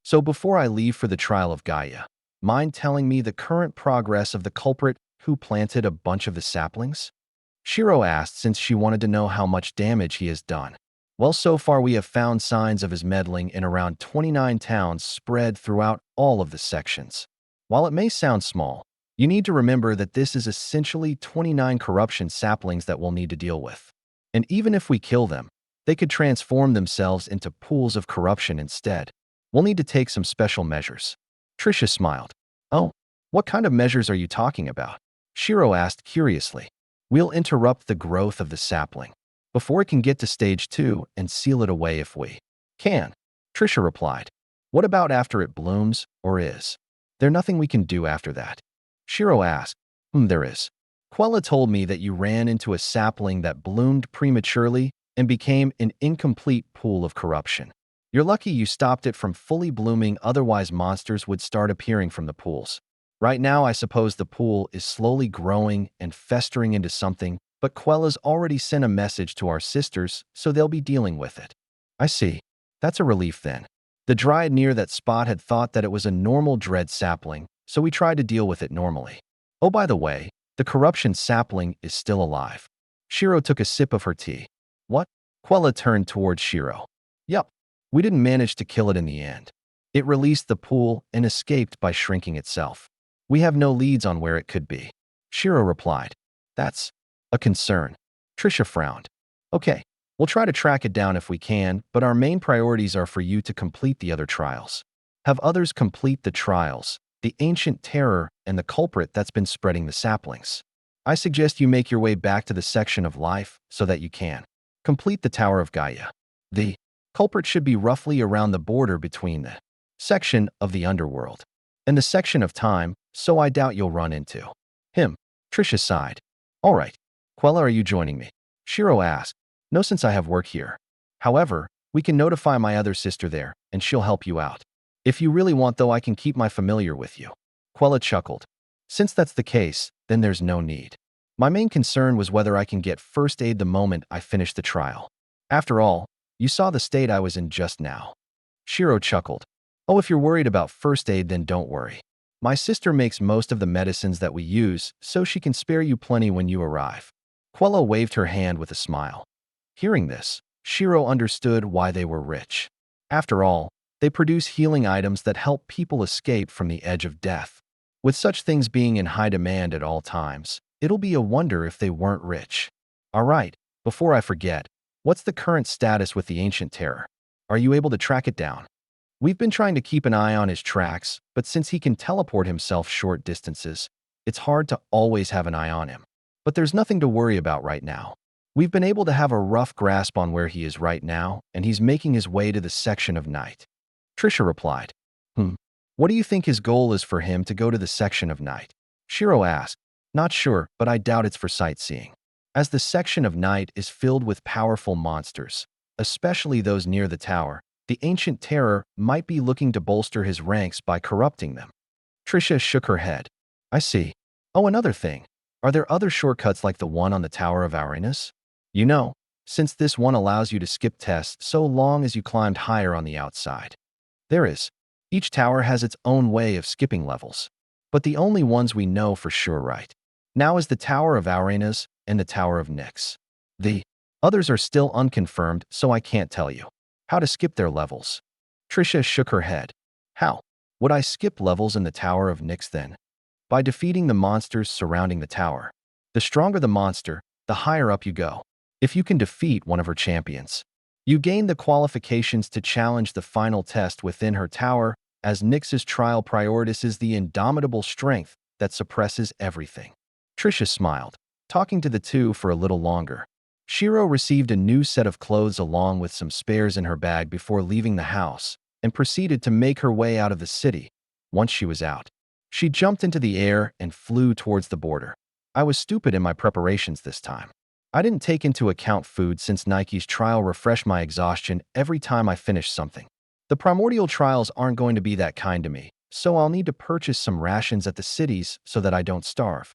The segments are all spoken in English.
So before I leave for the trial of Gaia, mind telling me the current progress of the culprit who planted a bunch of the saplings? Shiro asked since she wanted to know how much damage he has done. Well, so far we have found signs of his meddling in around 29 towns spread throughout all of the sections. While it may sound small, you need to remember that this is essentially 29 corruption saplings that we'll need to deal with. And even if we kill them, they could transform themselves into pools of corruption instead. We'll need to take some special measures. Trisha smiled. Oh, what kind of measures are you talking about? Shiro asked curiously. We'll interrupt the growth of the sapling before it can get to stage 2 and seal it away if we can. Trisha replied. What about after it blooms, or is there nothing we can do after that? Shiro asked. There is. Quella told me that you ran into a sapling that bloomed prematurely and became an incomplete pool of corruption. You're lucky you stopped it from fully blooming, otherwise monsters would start appearing from the pools. Right now, I suppose the pool is slowly growing and festering into something, but Quella's already sent a message to our sisters, so they'll be dealing with it. I see. That's a relief then. The dryad near that spot had thought that it was a normal dread sapling, so we tried to deal with it normally. Oh, by the way, the corruption sapling is still alive. Shiro took a sip of her tea. What? Quella turned towards Shiro. Yup. We didn't manage to kill it in the end. It released the pool and escaped by shrinking itself. We have no leads on where it could be. Shiro replied. That's a concern. Trisha frowned. Okay, we'll try to track it down if we can, but our main priorities are for you to complete the other trials. Have others complete the trials, the ancient terror, and the culprit that's been spreading the saplings. I suggest you make your way back to the section of life so that you can complete the Tower of Gaia. The culprit should be roughly around the border between the section of the underworld and the section of time, so I doubt you'll run into him. Trisha sighed. All right. Quella, are you joining me? Shiro asked. No, since I have work here. However, we can notify my other sister there, and she'll help you out. If you really want, though, I can keep my familiar with you. Quella chuckled. Since that's the case, then there's no need. My main concern was whether I can get first aid the moment I finish the trial. After all, you saw the state I was in just now. Shiro chuckled. Oh, if you're worried about first aid, then don't worry. My sister makes most of the medicines that we use, so she can spare you plenty when you arrive. Quella waved her hand with a smile. Hearing this, Shiro understood why they were rich. After all, they produce healing items that help people escape from the edge of death. With such things being in high demand at all times, it'll be a wonder if they weren't rich. All right, before I forget, what's the current status with the ancient terror? Are you able to track it down? We've been trying to keep an eye on his tracks, but since he can teleport himself short distances, it's hard to always have an eye on him. But there's nothing to worry about right now. We've been able to have a rough grasp on where he is right now, and he's making his way to the section of night. Trisha replied. What do you think his goal is for him to go to the section of night? Shiro asked. Not sure, but I doubt it's for sightseeing, as the section of night is filled with powerful monsters, especially those near the tower. The ancient terror might be looking to bolster his ranks by corrupting them. Trisha shook her head. I see. Oh, another thing. Are there other shortcuts like the one on the Tower of Uranus? You know, since this one allows you to skip tests so long as you climbed higher on the outside. There is. Each tower has its own way of skipping levels, but the only ones we know for sure right now is the Tower of Uranus and the Tower of Nyx. The others are still unconfirmed, so I can't tell you how to skip their levels. Trisha shook her head. How would I skip levels in the Tower of Nyx then? By defeating the monsters surrounding the tower. The stronger the monster, the higher up you go. If you can defeat one of her champions, you gain the qualifications to challenge the final test within her tower, as Nyx's trial prioritizes the indomitable strength that suppresses everything. Trisha smiled, talking to the two for a little longer. Shiro received a new set of clothes along with some spares in her bag before leaving the house, and proceeded to make her way out of the city. Once she was out, she jumped into the air and flew towards the border. I was stupid in my preparations this time. I didn't take into account food since Nike's trial refreshed my exhaustion every time I finished something. The primordial trials aren't going to be that kind to me, so I'll need to purchase some rations at the cities so that I don't starve.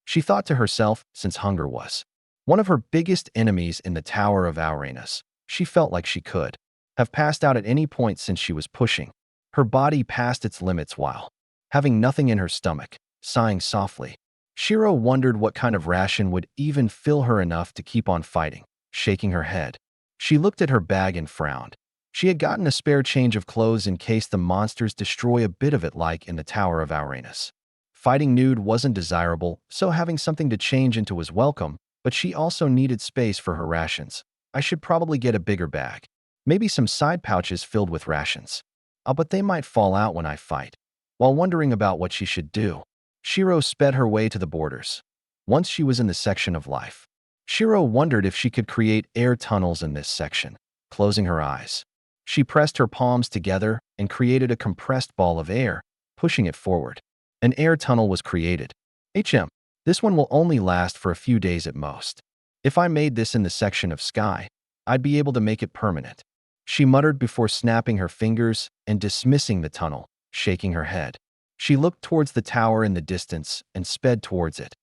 She thought to herself, since hunger was one of her biggest enemies in the Tower of Uranus. She felt like she could have passed out at any point since she was pushing her body past its limits while having nothing in her stomach, sighing softly. Shiro wondered what kind of ration would even fill her enough to keep on fighting, shaking her head. She looked at her bag and frowned. She had gotten a spare change of clothes in case the monsters destroy a bit of it like in the Tower of Uranus. Fighting nude wasn't desirable, so having something to change into was welcome, but she also needed space for her rations. I should probably get a bigger bag. Maybe some side pouches filled with rations. But they might fall out when I fight. While wondering about what she should do, Shiro sped her way to the borders. Once she was in the section of life, Shiro wondered if she could create air tunnels in this section. Closing her eyes, she pressed her palms together and created a compressed ball of air, pushing it forward. An air tunnel was created. This one will only last for a few days at most. If I made this in the section of sky, I'd be able to make it permanent. She muttered before snapping her fingers and dismissing the tunnel, shaking her head. She looked towards the tower in the distance and sped towards it.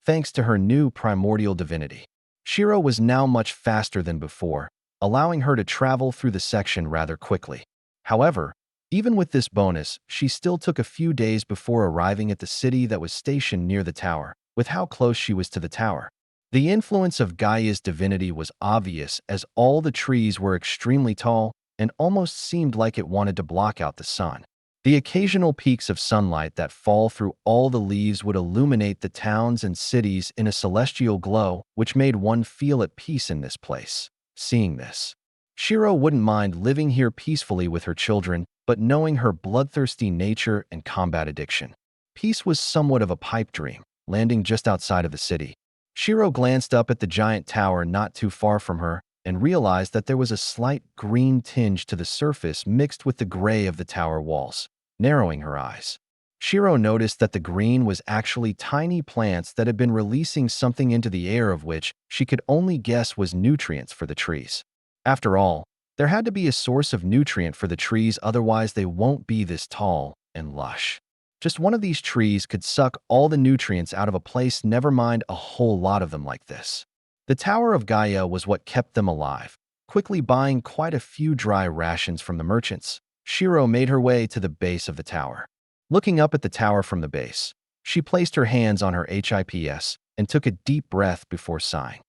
Thanks to her new primordial divinity, Shiro was now much faster than before, allowing her to travel through the section rather quickly. However, even with this bonus, she still took a few days before arriving at the city that was stationed near the tower, with how close she was to the tower. The influence of Gaia's divinity was obvious as all the trees were extremely tall and almost seemed like it wanted to block out the sun. The occasional peaks of sunlight that fall through all the leaves would illuminate the towns and cities in a celestial glow, which made one feel at peace in this place. Seeing this, Shiro wouldn't mind living here peacefully with her children, but knowing her bloodthirsty nature and combat addiction, peace was somewhat of a pipe dream. Landing just outside of the city, Shiro glanced up at the giant tower not too far from her and realized that there was a slight green tinge to the surface mixed with the gray of the tower walls, narrowing her eyes. Shiro noticed that the green was actually tiny plants that had been releasing something into the air of which she could only guess was nutrients for the trees. After all, there had to be a source of nutrient for the trees, otherwise they won't be this tall and lush. Just one of these trees could suck all the nutrients out of a place, never mind a whole lot of them like this. The Tower of Gaia was what kept them alive. Quickly buying quite a few dry rations from the merchants, Shiro made her way to the base of the tower. Looking up at the tower from the base, she placed her hands on her hips and took a deep breath before sighing.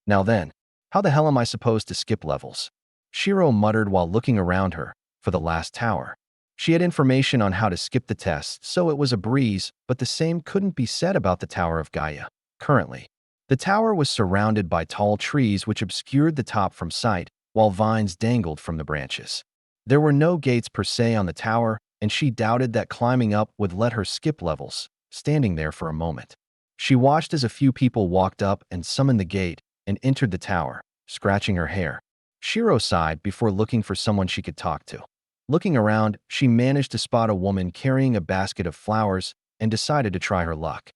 Now then, how the hell am I supposed to skip levels? Shiro muttered while looking around her for the last tower. She had information on how to skip the test, so it was a breeze, but the same couldn't be said about the Tower of Gaia. Currently, the tower was surrounded by tall trees which obscured the top from sight, while vines dangled from the branches. There were no gates per se on the tower, and she doubted that climbing up would let her skip levels. Standing there for a moment, she watched as a few people walked up and summoned the gate and entered the tower, scratching her hair. Shiro sighed before looking for someone she could talk to. Looking around, she managed to spot a woman carrying a basket of flowers and decided to try her luck.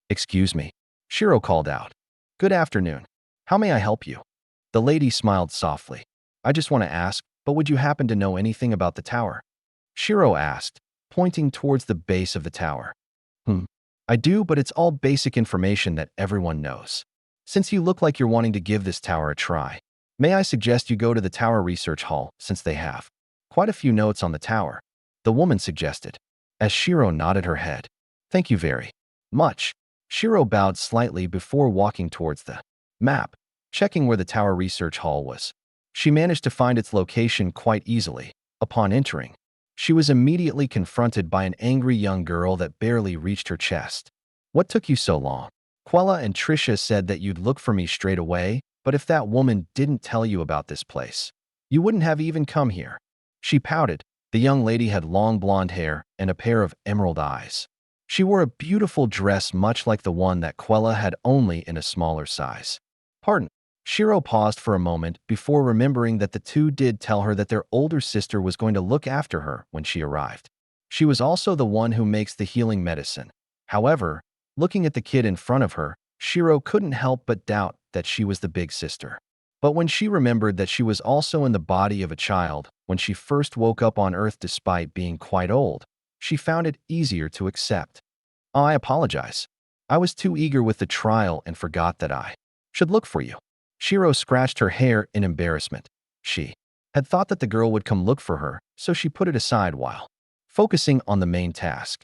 "Excuse me," Shiro called out. "Good afternoon. How may I help you?" The lady smiled softly. "I just want to ask, but would you happen to know anything about the tower?" Shiro asked, pointing towards the base of the tower. I do, but it's all basic information that everyone knows. Since you look like you're wanting to give this tower a try, may I suggest you go to the Tower Research Hall, since they have quite a few notes on the tower," the woman suggested, as Shiro nodded her head. "Thank you very much." Shiro bowed slightly before walking towards the map, checking where the Tower Research Hall was. She managed to find its location quite easily. Upon entering, she was immediately confronted by an angry young girl that barely reached her chest. "What took you so long? Quella and Trisha said that you'd look for me straight away, but if that woman didn't tell you about this place, you wouldn't have even come here." She pouted. The young lady had long blonde hair and a pair of emerald eyes. She wore a beautiful dress much like the one that Quella had, only in a smaller size. "Pardon." Shiro paused for a moment before remembering that the two did tell her that their older sister was going to look after her when she arrived. She was also the one who makes the healing medicine. However, looking at the kid in front of her, Shiro couldn't help but doubt that she was the big sister. But when she remembered that she was also in the body of a child when she first woke up on Earth despite being quite old, she found it easier to accept. "Oh, I apologize. I was too eager with the trial and forgot that I should look for you." Shiro scratched her hair in embarrassment. She had thought that the girl would come look for her, so she put it aside while focusing on the main task.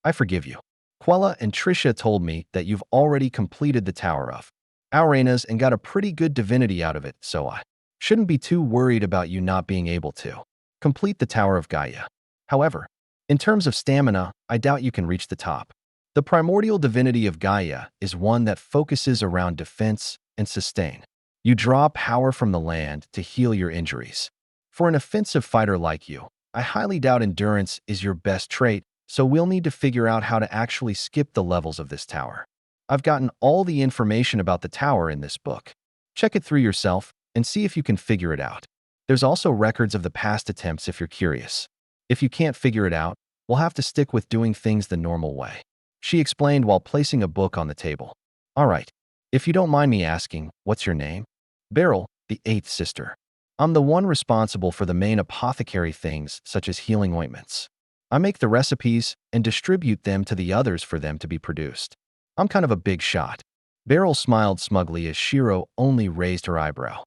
I forgive you. Quella and Tricia told me that you've already completed the Tower of Arenas and got a pretty good divinity out of it, so I shouldn't be too worried about you not being able to complete the Tower of Gaia. However, in terms of stamina, I doubt you can reach the top. The primordial divinity of Gaia is one that focuses around defense and sustain. You draw power from the land to heal your injuries. For an offensive fighter like you, I highly doubt endurance is your best trait, so we'll need to figure out how to actually skip the levels of this tower. I've gotten all the information about the tower in this book. Check it through yourself and see if you can figure it out. There's also records of the past attempts if you're curious. If you can't figure it out, we'll have to stick with doing things the normal way, she explained while placing a book on the table. All right, if you don't mind me asking, what's your name? Beryl, the eighth sister. I'm the one responsible for the main apothecary things such as healing ointments. I make the recipes and distribute them to the others for them to be produced. I'm kind of a big shot. Beryl smiled smugly as Shiro only raised her eyebrow.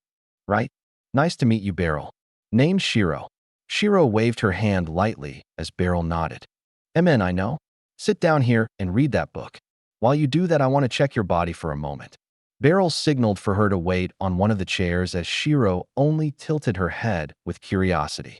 Right? Nice to meet you, Beryl. Name's Shiro. Shiro waved her hand lightly as Beryl nodded. Amen, I know. Sit down here and read that book. While you do that, I want to check your body for a moment. Beryl signaled for her to wait on one of the chairs as Shiro only tilted her head with curiosity.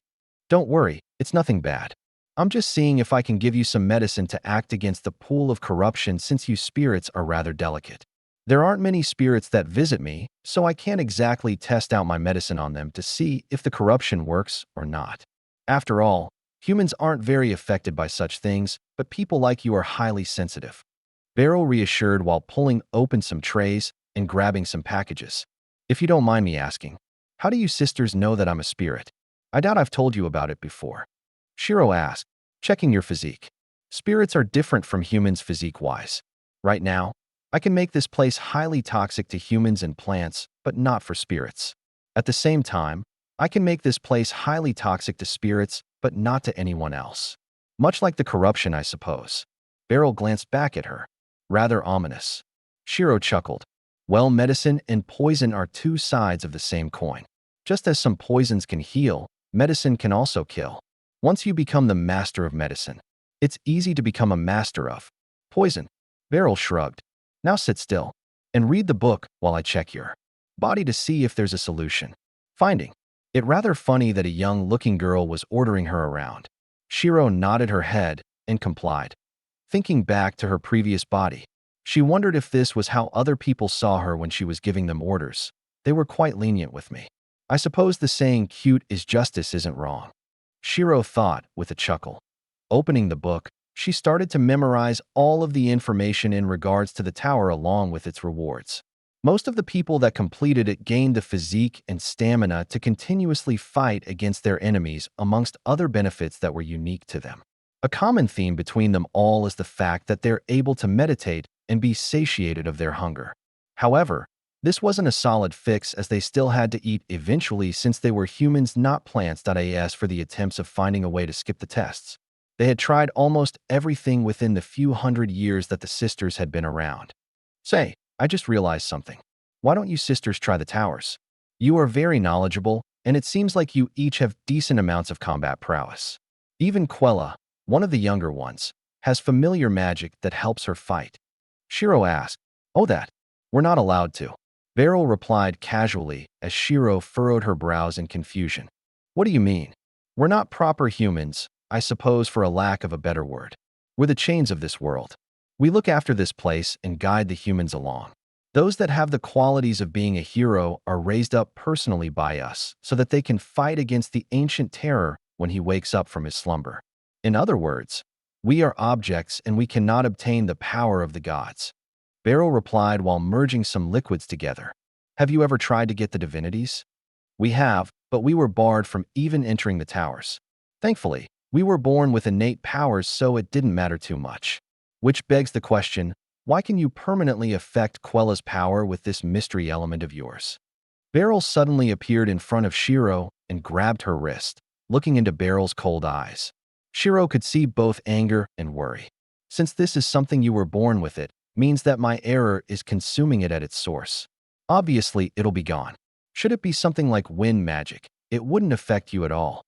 Don't worry, it's nothing bad. I'm just seeing if I can give you some medicine to act against the pool of corruption since you spirits are rather delicate. There aren't many spirits that visit me, so I can't exactly test out my medicine on them to see if the corruption works or not. After all, humans aren't very affected by such things, but people like you are highly sensitive. Beryl reassured while pulling open some trays and grabbing some packages. If you don't mind me asking, how do you sisters know that I'm a spirit? I doubt I've told you about it before. Shiro asked, checking your physique. Spirits are different from humans physique-wise. Right now, I can make this place highly toxic to humans and plants, but not for spirits. At the same time, I can make this place highly toxic to spirits, but not to anyone else. Much like the corruption, I suppose. Beryl glanced back at her, rather ominous. Shiro chuckled. Well, medicine and poison are two sides of the same coin. Just as some poisons can heal, medicine can also kill. Once you become the master of medicine, it's easy to become a master of poison. Beryl shrugged. Now sit still and read the book while I check your body to see if there's a solution. Finding it rather funny that a young-looking girl was ordering her around, Shiro nodded her head and complied. Thinking back to her previous body, she wondered if this was how other people saw her when she was giving them orders. They were quite lenient with me. I suppose the saying cute is justice isn't wrong. Shiro thought with a chuckle. Opening the book, she started to memorize all of the information in regards to the tower along with its rewards. Most of the people that completed it gained the physique and stamina to continuously fight against their enemies amongst other benefits that were unique to them. A common theme between them all is the fact that they're able to meditate and be satiated of their hunger. However, this wasn't a solid fix as they still had to eat eventually since they were humans not plants. For the attempts of finding a way to skip the tests. They had tried almost everything within the few hundred years that the sisters had been around. Say, I just realized something. Why don't you sisters try the towers? You are very knowledgeable, and it seems like you each have decent amounts of combat prowess. Even Quella, one of the younger ones, has familiar magic that helps her fight. Shiro asked, Oh, that? We're not allowed to. Beryl replied casually as Shiro furrowed her brows in confusion. What do you mean? We're not proper humans, I suppose for a lack of a better word. We're the chains of this world. We look after this place and guide the humans along. Those that have the qualities of being a hero are raised up personally by us so that they can fight against the ancient terror when he wakes up from his slumber. In other words, we are objects and we cannot obtain the power of the gods. Beryl replied while merging some liquids together. Have you ever tried to get the divinities? We have, but we were barred from even entering the towers. Thankfully, we were born with innate powers, so it didn't matter too much. Which begs the question, why can you permanently affect Quella's power with this mystery element of yours? Beryl suddenly appeared in front of Shiro and grabbed her wrist, looking into Beryl's cold eyes. Shiro could see both anger and worry. Since this is something you were born with, it means that my error is consuming it at its source. Obviously, it'll be gone. Should it be something like wind magic, it wouldn't affect you at all.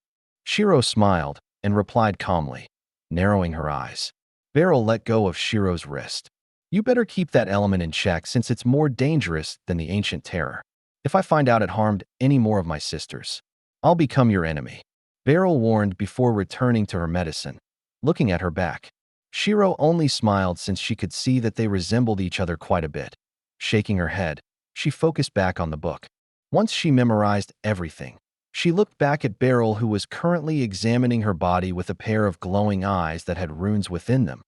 Shiro smiled and replied calmly, narrowing her eyes. Beryl let go of Shiro's wrist. You better keep that element in check since it's more dangerous than the ancient terror. If I find out it harmed any more of my sisters, I'll become your enemy. Beryl warned before returning to her medicine, looking at her back. Shiro only smiled since she could see that they resembled each other quite a bit. Shaking her head, she focused back on the book. Once she memorized everything, she looked back at Beryl, who was currently examining her body with a pair of glowing eyes that had runes within them,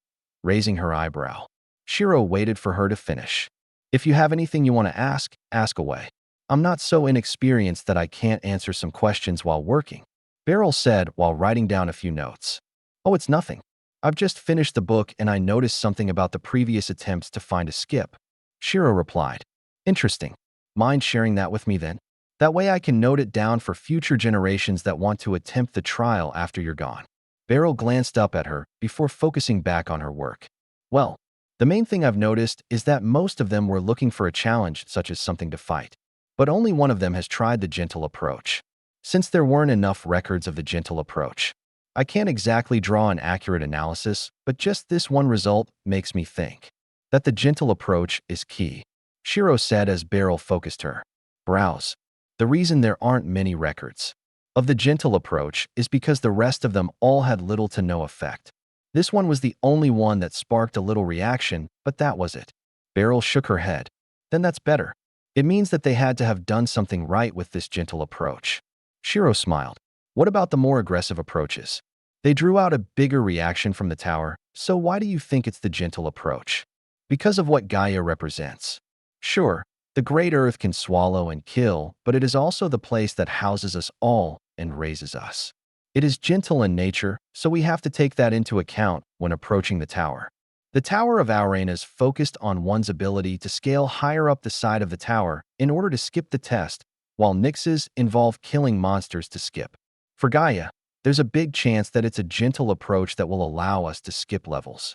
raising her eyebrow. Shiro waited for her to finish. If you have anything you want to ask away. I'm not so inexperienced that I can't answer some questions while working, Beryl said while writing down a few notes. Oh, it's nothing. I've just finished the book and I noticed something about the previous attempts to find a skip. Shiro replied. Interesting. Mind sharing that with me then? That way I can note it down for future generations that want to attempt the trial after you're gone. Beryl glanced up at her before focusing back on her work. Well, the main thing I've noticed is that most of them were looking for a challenge such as something to fight. But only one of them has tried the gentle approach. Since there weren't enough records of the gentle approach, I can't exactly draw an accurate analysis, but just this one result makes me think that the gentle approach is key, Shiro said as Beryl focused her brows. The reason there aren't many records of the gentle approach is because the rest of them all had little to no effect. This one was the only one that sparked a little reaction, but that was it. Beryl shook her head. Then that's better. It means that they had to have done something right with this gentle approach. Shiro smiled. What about the more aggressive approaches? They drew out a bigger reaction from the tower, so why do you think it's the gentle approach? Because of what Gaia represents. Sure, the Great Earth can swallow and kill, but it is also the place that houses us all and raises us. It is gentle in nature, so we have to take that into account when approaching the tower. The Tower of Aurane is focused on one's ability to scale higher up the side of the tower in order to skip the test, while Nyx's involve killing monsters to skip. For Gaia, there's a big chance that it's a gentle approach that will allow us to skip levels.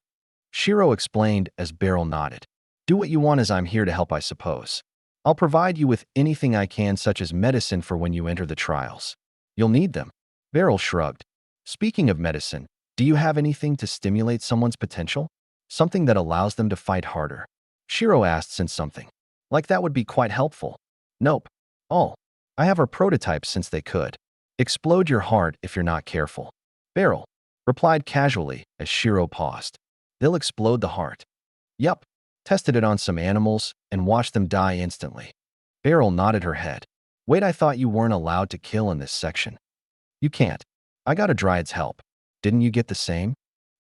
Shiro explained as Beryl nodded. Do what you want as I'm here to help, I suppose. I'll provide you with anything I can, such as medicine for when you enter the trials. You'll need them. Beryl shrugged. Speaking of medicine, do you have anything to stimulate someone's potential? Something that allows them to fight harder? Shiro asked, since something like that would be quite helpful. Nope. Oh, I have our prototypes since they could explode your heart if you're not careful. Beryl replied casually as Shiro paused. They'll explode the heart. Yup. Tested it on some animals and watched them die instantly. Beryl nodded her head. Wait, I thought you weren't allowed to kill in this section. You can't. I got a Dryad's help. Didn't you get the same?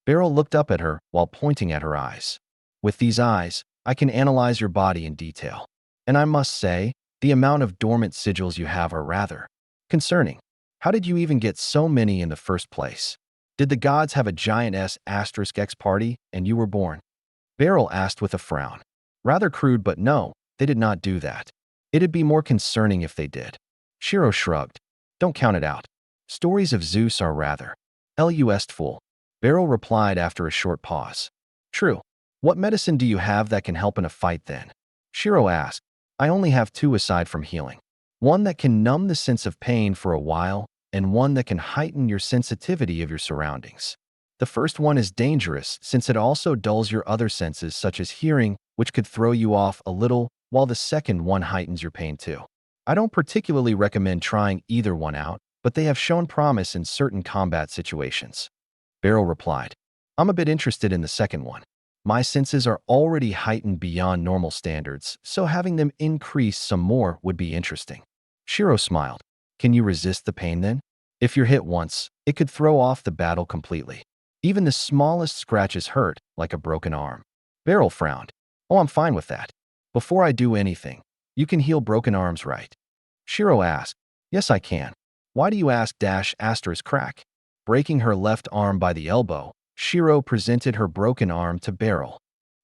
Beryl looked up at her while pointing at her eyes. With these eyes, I can analyze your body in detail. And I must say, the amount of dormant sigils you have are rather concerning. How did you even get so many in the first place? Did the gods have a giant *X party and you were born? Beryl asked with a frown. Rather crude, but no, they did not do that. It'd be more concerning if they did. Shiro shrugged. Don't count it out. Stories of Zeus are rather lustful. Beryl replied after a short pause. True. What medicine do you have that can help in a fight then? Shiro asked. I only have two aside from healing. One that can numb the sense of pain for a while, and one that can heighten your sensitivity of your surroundings. The first one is dangerous since it also dulls your other senses such as hearing, which could throw you off a little, while the second one heightens your pain too. I don't particularly recommend trying either one out, but they have shown promise in certain combat situations. Beryl replied. I'm a bit interested in the second one. My senses are already heightened beyond normal standards, so having them increase some more would be interesting. Shiro smiled. Can you resist the pain then? If you're hit once, it could throw off the battle completely. Even the smallest scratches hurt, like a broken arm. Beryl frowned. Oh, I'm fine with that. Before I do anything, you can heal broken arms, right? Shiro asked. Yes, I can. Why do you ask ***? Breaking her left arm by the elbow, Shiro presented her broken arm to Beryl.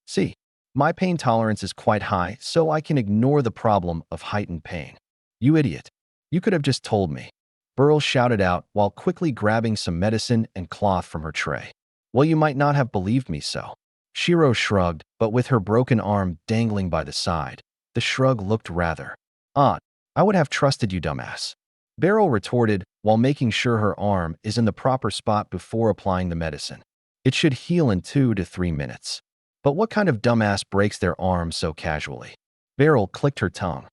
See, my pain tolerance is quite high, so I can ignore the problem of heightened pain. You idiot. You could have just told me. Beryl shouted out while quickly grabbing some medicine and cloth from her tray. Well, you might not have believed me so. Shiro shrugged, but with her broken arm dangling by the side, the shrug looked rather odd. I would have trusted you, dumbass. Beryl retorted while making sure her arm is in the proper spot before applying the medicine. It should heal in 2 to 3 minutes. But what kind of dumbass breaks their arm so casually? Beryl clicked her tongue.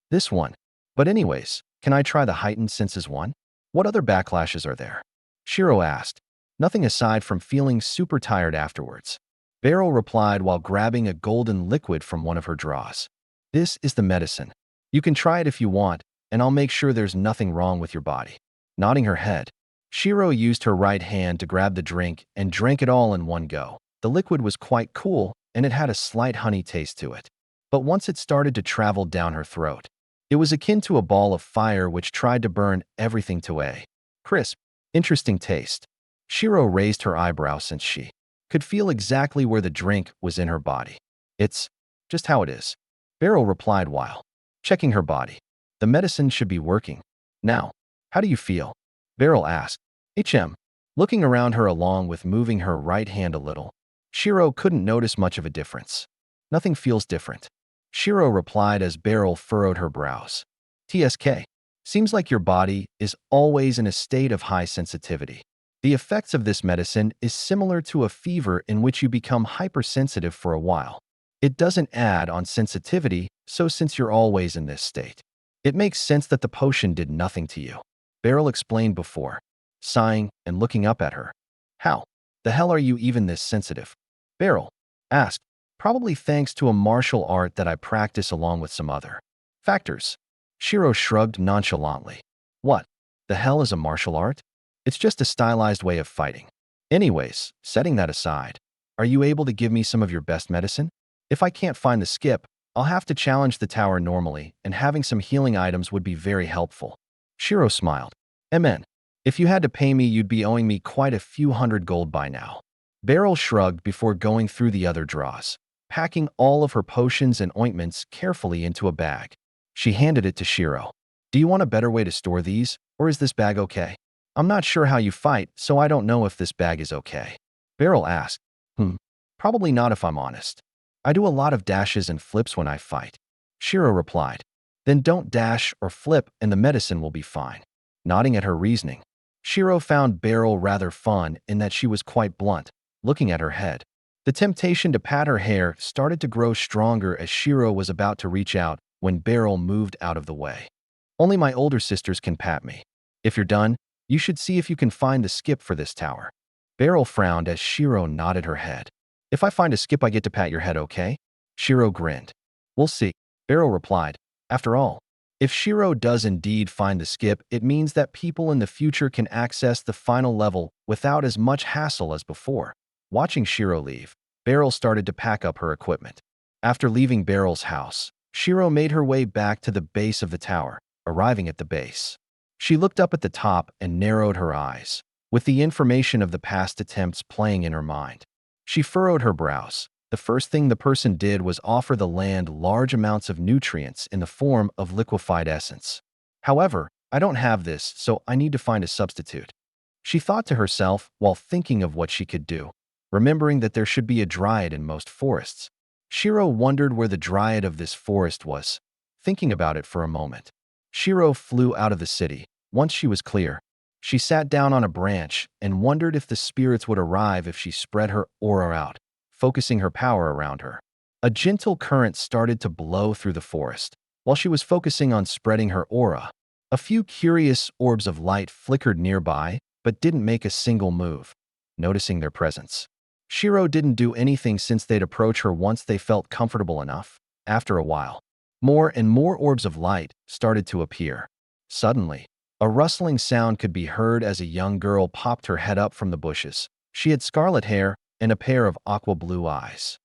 This one. But anyways, can I try the heightened senses one? What other backlashes are there? Shiro asked. Nothing aside from feeling super tired afterwards. Beryl replied while grabbing a golden liquid from one of her drawers. This is the medicine. You can try it if you want, and I'll make sure there's nothing wrong with your body. Nodding her head, Shiro used her right hand to grab the drink and drank it all in one go. The liquid was quite cool, and it had a slight honey taste to it. But once it started to travel down her throat, it was akin to a ball of fire which tried to burn everything to a crisp, interesting taste. Shiro raised her eyebrows since she could feel exactly where the drink was in her body. It's just how it is, Beryl replied while checking her body. The medicine should be working. Now, how do you feel? Beryl asked. Looking around her along with moving her right hand a little, Shiro couldn't notice much of a difference. Nothing feels different, Shiro replied as Beryl furrowed her brows. TSK. Seems like your body is always in a state of high sensitivity. The effects of this medicine is similar to a fever in which you become hypersensitive for a while. It doesn't add on sensitivity, so since you're always in this state, it makes sense that the potion did nothing to you, Beryl explained before, sighing and looking up at her. How the hell are you even this sensitive? Beryl asked. Probably thanks to a martial art that I practice along with some other factors. Shiro shrugged nonchalantly. What the hell is a martial art? It's just a stylized way of fighting. Anyways, setting that aside, are you able to give me some of your best medicine? If I can't find the skip, I'll have to challenge the tower normally, and having some healing items would be very helpful. Shiro smiled. Amen. If you had to pay me, you'd be owing me quite a few hundred gold by now. Beryl shrugged before going through the other drawers, packing all of her potions and ointments carefully into a bag. She handed it to Shiro. Do you want a better way to store these, or is this bag okay? I'm not sure how you fight, so I don't know if this bag is okay. Beryl asked. Probably not if I'm honest. I do a lot of dashes and flips when I fight. Shiro replied. Then don't dash or flip and the medicine will be fine. Nodding at her reasoning, Shiro found Beryl rather fun in that she was quite blunt, looking at her head. The temptation to pat her hair started to grow stronger as Shiro was about to reach out when Beryl moved out of the way. Only my older sisters can pat me. If you're done, you should see if you can find the skip for this tower. Beryl frowned as Shiro nodded her head. If I find a skip, I get to pat your head, okay? Shiro grinned. We'll see, Beryl replied. After all, if Shiro does indeed find the skip, it means that people in the future can access the final level without as much hassle as before. Watching Shiro leave, Beryl started to pack up her equipment. After leaving Beryl's house, Shiro made her way back to the base of the tower, arriving at the base. She looked up at the top and narrowed her eyes, with the information of the past attempts playing in her mind. She furrowed her brows. The first thing the person did was offer the land large amounts of nutrients in the form of liquefied essence. However, I don't have this, so I need to find a substitute. She thought to herself while thinking of what she could do, remembering that there should be a dryad in most forests. Shiro wondered where the dryad of this forest was. Thinking about it for a moment, Shiro flew out of the city. Once she was clear, she sat down on a branch and wondered if the spirits would arrive if she spread her aura out, focusing her power around her. A gentle current started to blow through the forest. While she was focusing on spreading her aura, a few curious orbs of light flickered nearby but didn't make a single move. Noticing their presence, Shiro didn't do anything since they'd approach her once they felt comfortable enough. After a while, more and more orbs of light started to appear. Suddenly, a rustling sound could be heard as a young girl popped her head up from the bushes. She had scarlet hair and a pair of aqua-blue eyes.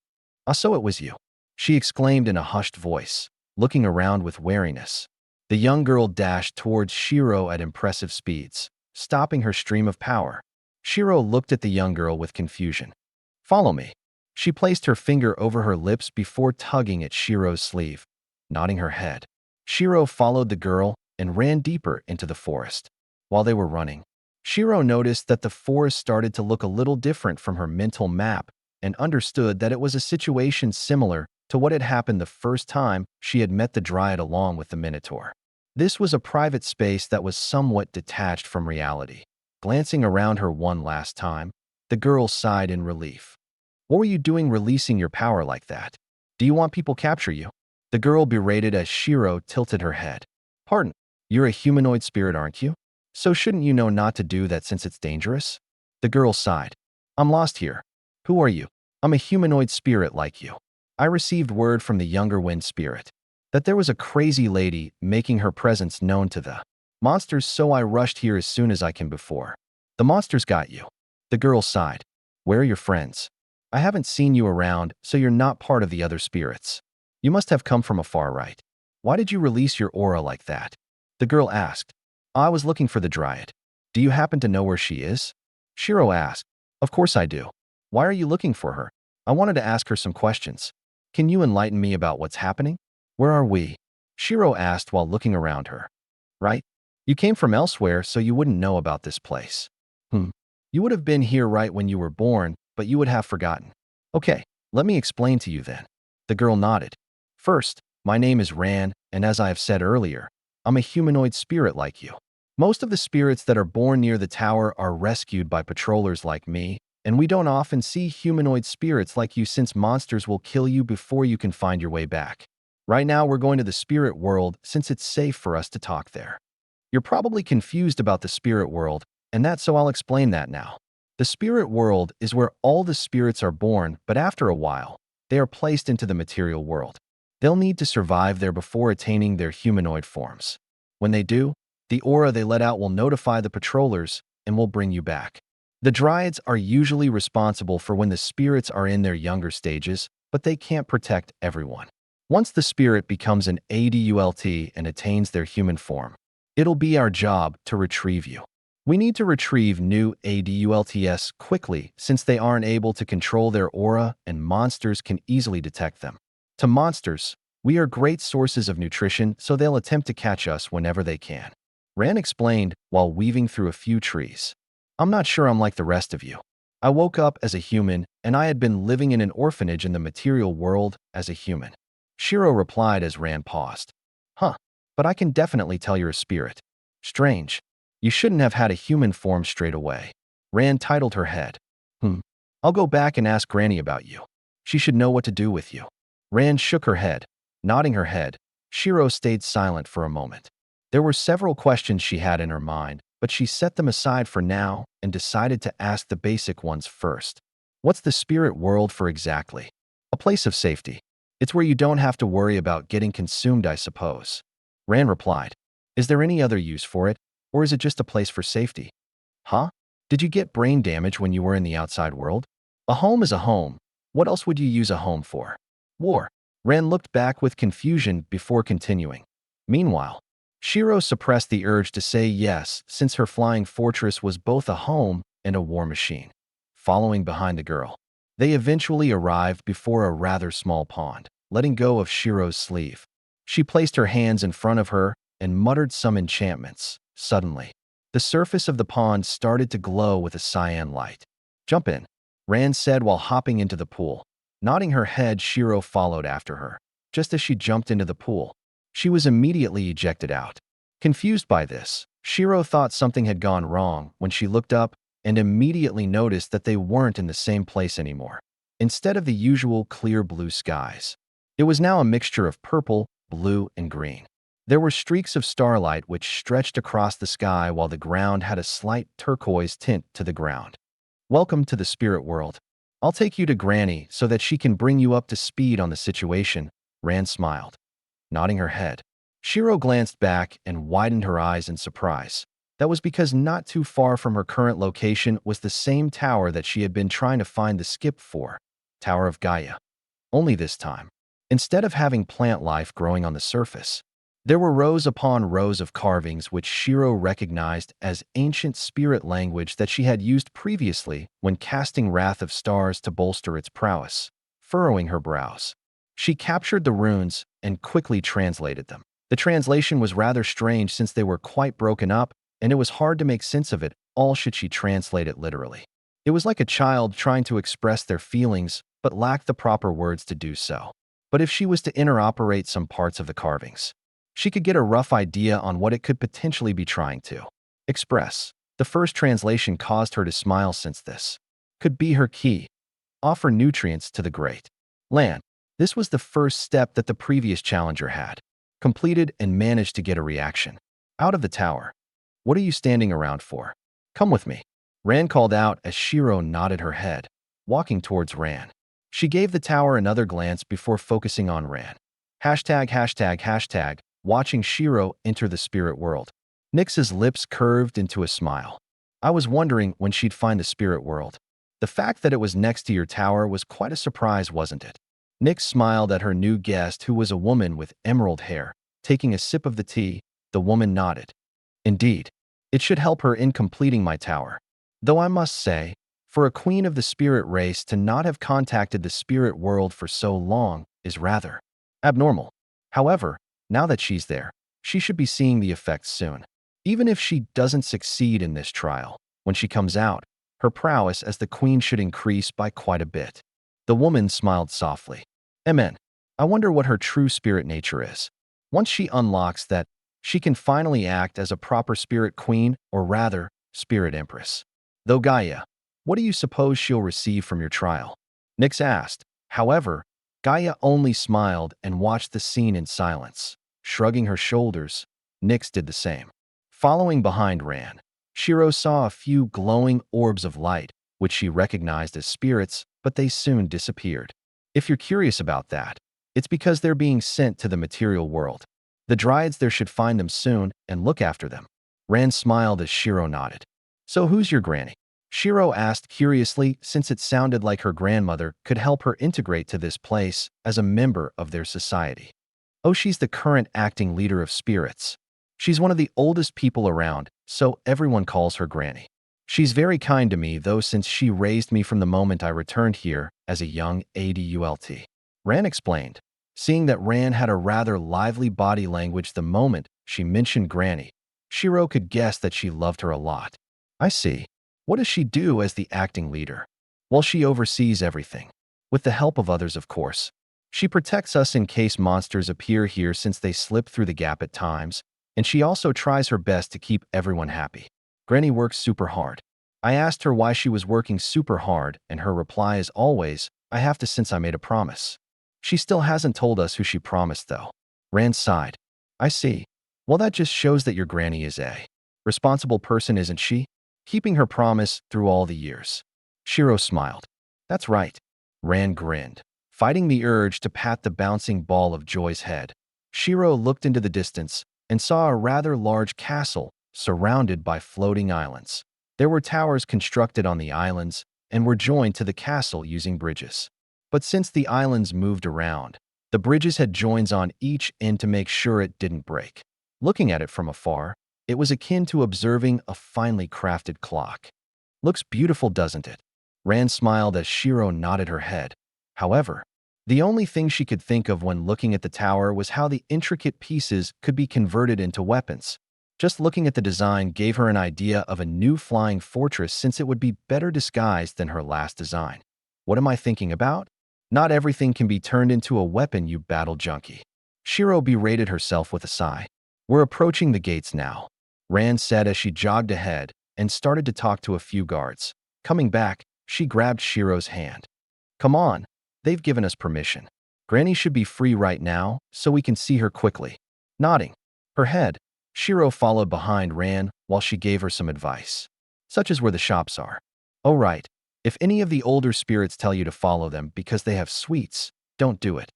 "Ah, so it was you," she exclaimed in a hushed voice, looking around with wariness. The young girl dashed towards Shiro at impressive speeds, stopping her stream of power. Shiro looked at the young girl with confusion. "Follow me." She placed her finger over her lips before tugging at Shiro's sleeve. Nodding her head, Shiro followed the girl and ran deeper into the forest. While they were running, Shiro noticed that the forest started to look a little different from her mental map and understood that it was a situation similar to what had happened the first time she had met the dryad along with the Minotaur. This was a private space that was somewhat detached from reality. Glancing around her one last time, the girl sighed in relief. What were you doing releasing your power like that? Do you want people capture you? The girl berated as Shiro tilted her head. Pardon, you're a humanoid spirit, aren't you? So shouldn't you know not to do that since it's dangerous? The girl sighed. I'm lost here. Who are you? I'm a humanoid spirit like you. I received word from the younger wind spirit that there was a crazy lady making her presence known to the monsters, so I rushed here as soon as I can before. The monsters got you. The girl sighed. Where are your friends? I haven't seen you around, so you're not part of the other spirits. You must have come from afar, right? Why did you release your aura like that? The girl asked. I was looking for the dryad. Do you happen to know where she is? Shiro asked. Of course I do. Why are you looking for her? I wanted to ask her some questions. Can you enlighten me about what's happening? Where are we? Shiro asked while looking around her. Right? You came from elsewhere, so you wouldn't know about this place. You would have been here right when you were born, but you would have forgotten. Okay, let me explain to you then. The girl nodded. First, my name is Ran, and as I have said earlier, I'm a humanoid spirit like you. Most of the spirits that are born near the tower are rescued by patrollers like me, and we don't often see humanoid spirits like you since monsters will kill you before you can find your way back. Right now, we're going to the spirit world since it's safe for us to talk there. You're probably confused about the spirit world, and that's so I'll explain that now. The spirit world is where all the spirits are born, but after a while, they are placed into the material world. They'll need to survive there before attaining their humanoid forms. When they do, the aura they let out will notify the patrollers and will bring you back. The dryads are usually responsible for when the spirits are in their younger stages, but they can't protect everyone. Once the spirit becomes an adult and attains their human form, it'll be our job to retrieve you. We need to retrieve new adults quickly since they aren't able to control their aura and monsters can easily detect them. To monsters, we are great sources of nutrition, so they'll attempt to catch us whenever they can. Ran explained while weaving through a few trees. I'm not sure I'm like the rest of you. I woke up as a human, and I had been living in an orphanage in the material world as a human. Shiro replied as Ran paused. But I can definitely tell you're a spirit. Strange. You shouldn't have had a human form straight away. Ran titled her head. I'll go back and ask Granny about you. She should know what to do with you. Ran shook her head. Nodding her head, Shiro stayed silent for a moment. There were several questions she had in her mind, but she set them aside for now and decided to ask the basic ones first. What's the spirit world for exactly? A place of safety. It's where you don't have to worry about getting consumed, I suppose. Ran replied. Is there any other use for it, or is it just a place for safety? Did you get brain damage when you were in the outside world? A home is a home. What else would you use a home for? War. Ran looked back with confusion before continuing. Meanwhile, Shiro suppressed the urge to say yes since her flying fortress was both a home and a war machine. Following behind the girl, they eventually arrived before a rather small pond. Letting go of Shiro's sleeve, she placed her hands in front of her and muttered some enchantments. Suddenly, the surface of the pond started to glow with a cyan light. Jump in, Ran said while hopping into the pool. Nodding her head, Shiro followed after her. Just as she jumped into the pool, she was immediately ejected out. Confused by this, Shiro thought something had gone wrong when she looked up and immediately noticed that they weren't in the same place anymore. Instead of the usual clear blue skies, it was now a mixture of purple, blue, and green. There were streaks of starlight which stretched across the sky while the ground had a slight turquoise tint to the ground. Welcome to the spirit world. I'll take you to Granny so that she can bring you up to speed on the situation, Ran smiled. Nodding her head, Shiro glanced back and widened her eyes in surprise. That was because not too far from her current location was the same tower that she had been trying to find the skip for, Tower of Gaia. Only this time, instead of having plant life growing on the surface, there were rows upon rows of carvings which Shiro recognized as ancient spirit language that she had used previously when casting Wrath of Stars to bolster its prowess. Furrowing her brows, she captured the runes and quickly translated them. The translation was rather strange since they were quite broken up, and it was hard to make sense of it all should she translate it literally. It was like a child trying to express their feelings but lacked the proper words to do so. But if she was to interoperate some parts of the carvings, She could get a rough idea on what it could potentially be trying to express. The first translation caused her to smile since this could be her key, offer nutrients to the great land. This was the first step that the previous challenger had completed and managed to get a reaction. Out of the tower. What are you standing around for? Come with me. Ran called out as Shiro nodded her head, walking towards Ran. She gave the tower another glance before focusing on Ran. ####, watching Shiro enter the spirit world. Nyx's lips curved into a smile. I was wondering when she'd find the spirit world. The fact that it was next to your tower was quite a surprise, wasn't it? Nyx smiled at her new guest, who was a woman with emerald hair. Taking a sip of the tea, the woman nodded. Indeed, it should help her in completing my tower. Though I must say, for a queen of the spirit race to not have contacted the spirit world for so long is rather abnormal. However, now that she's there, she should be seeing the effects soon. Even if she doesn't succeed in this trial, when she comes out, her prowess as the queen should increase by quite a bit. The woman smiled softly. Amen. I wonder what her true spirit nature is. Once she unlocks that, she can finally act as a proper spirit queen, or rather, spirit empress. Though Gaia, what do you suppose she'll receive from your trial? Nyx asked. However, Gaia only smiled and watched the scene in silence. Shrugging her shoulders, Nyx did the same. Following behind Ran, Shiro saw a few glowing orbs of light, which she recognized as spirits, but they soon disappeared. If you're curious about that, it's because they're being sent to the material world. The Dryads there should find them soon and look after them. Ran smiled as Shiro nodded. So who's your granny? Shiro asked curiously, since it sounded like her grandmother could help her integrate to this place as a member of their society. Oh, she's the current acting leader of spirits. She's one of the oldest people around, so everyone calls her granny. She's very kind to me, though, since she raised me from the moment I returned here as a young adult. Ran explained, seeing that Ran had a rather lively body language the moment she mentioned Granny. Shiro could guess that she loved her a lot. I see. What does she do as the acting leader? Well, she oversees everything. With the help of others, of course. She protects us in case monsters appear here since they slip through the gap at times, and she also tries her best to keep everyone happy. Granny works super hard. I asked her why she was working super hard, and her reply is always, I have to since I made a promise. She still hasn't told us who she promised, though. Rand sighed. I see. Well, that just shows that your granny is a responsible person, isn't she? Keeping her promise through all the years. Shiro smiled. That's right. Rand grinned, fighting the urge to pat the bouncing ball of Joy's head. Shiro looked into the distance and saw a rather large castle surrounded by floating islands. There were towers constructed on the islands and were joined to the castle using bridges. But since the islands moved around, the bridges had joins on each end to make sure it didn't break. Looking at it from afar, it was akin to observing a finely crafted clock. Looks beautiful, doesn't it? Rand smiled as Shiro nodded her head. However, the only thing she could think of when looking at the tower was how the intricate pieces could be converted into weapons. Just looking at the design gave her an idea of a new flying fortress, since it would be better disguised than her last design. What am I thinking about? Not everything can be turned into a weapon, you battle junkie. Shiro berated herself with a sigh. We're approaching the gates now, Rand said as she jogged ahead and started to talk to a few guards. Coming back, she grabbed Shiro's hand. Come on, they've given us permission. Granny should be free right now, so we can see her quickly. Nodding her head, Shiro followed behind Rand while she gave her some advice, such as where the shops are. Oh right, if any of the older spirits tell you to follow them because they have sweets, don't do it.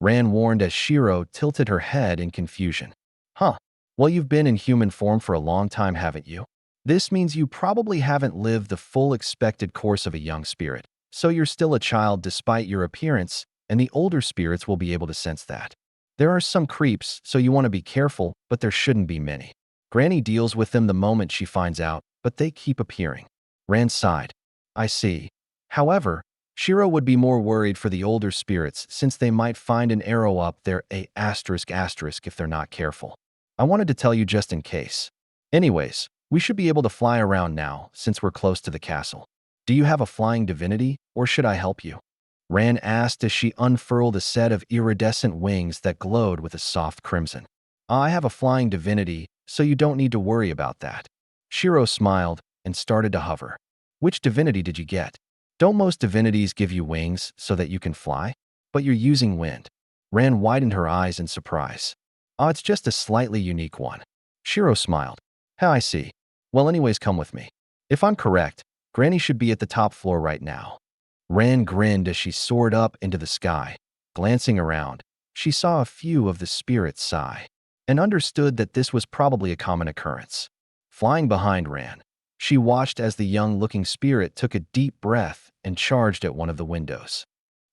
Rand warned as Shiro tilted her head in confusion. Huh. Well, you've been in human form for a long time, haven't you? This means you probably haven't lived the full expected course of a young spirit, so you're still a child despite your appearance, and the older spirits will be able to sense that. There are some creeps, so you want to be careful, but there shouldn't be many. Granny deals with them the moment she finds out, but they keep appearing. Rand sighed. I see. However, Shiro would be more worried for the older spirits since they might find an arrow up there if they're not careful. I wanted to tell you just in case. Anyways, we should be able to fly around now since we're close to the castle. Do you have a flying divinity, or should I help you? Ran asked as she unfurled a set of iridescent wings that glowed with a soft crimson. I have a flying divinity, so you don't need to worry about that. Shiro smiled and started to hover. Which divinity did you get? Don't most divinities give you wings so that you can fly? But you're using wind. Ran widened her eyes in surprise. Oh, it's just a slightly unique one. Shiro smiled. How I see. Well, anyways, come with me. If I'm correct, Granny should be at the top floor right now. Ran grinned as she soared up into the sky. Glancing around, she saw a few of the spirits sigh and understood that this was probably a common occurrence. Flying behind Ran, she watched as the young-looking spirit took a deep breath and charged at one of the windows.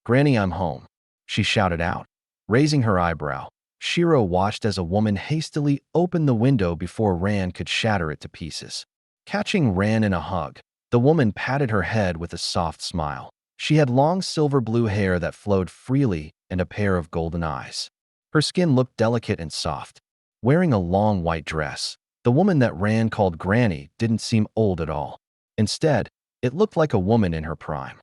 Granny, I'm home, she shouted out. Raising her eyebrow, Shiro watched as a woman hastily opened the window before Ran could shatter it to pieces. Catching Ran in a hug, the woman patted her head with a soft smile. She had long silver-blue hair that flowed freely and a pair of golden eyes. Her skin looked delicate and soft. Wearing a long white dress, the woman that Ran called Granny didn't seem old at all. Instead, it looked like a woman in her prime.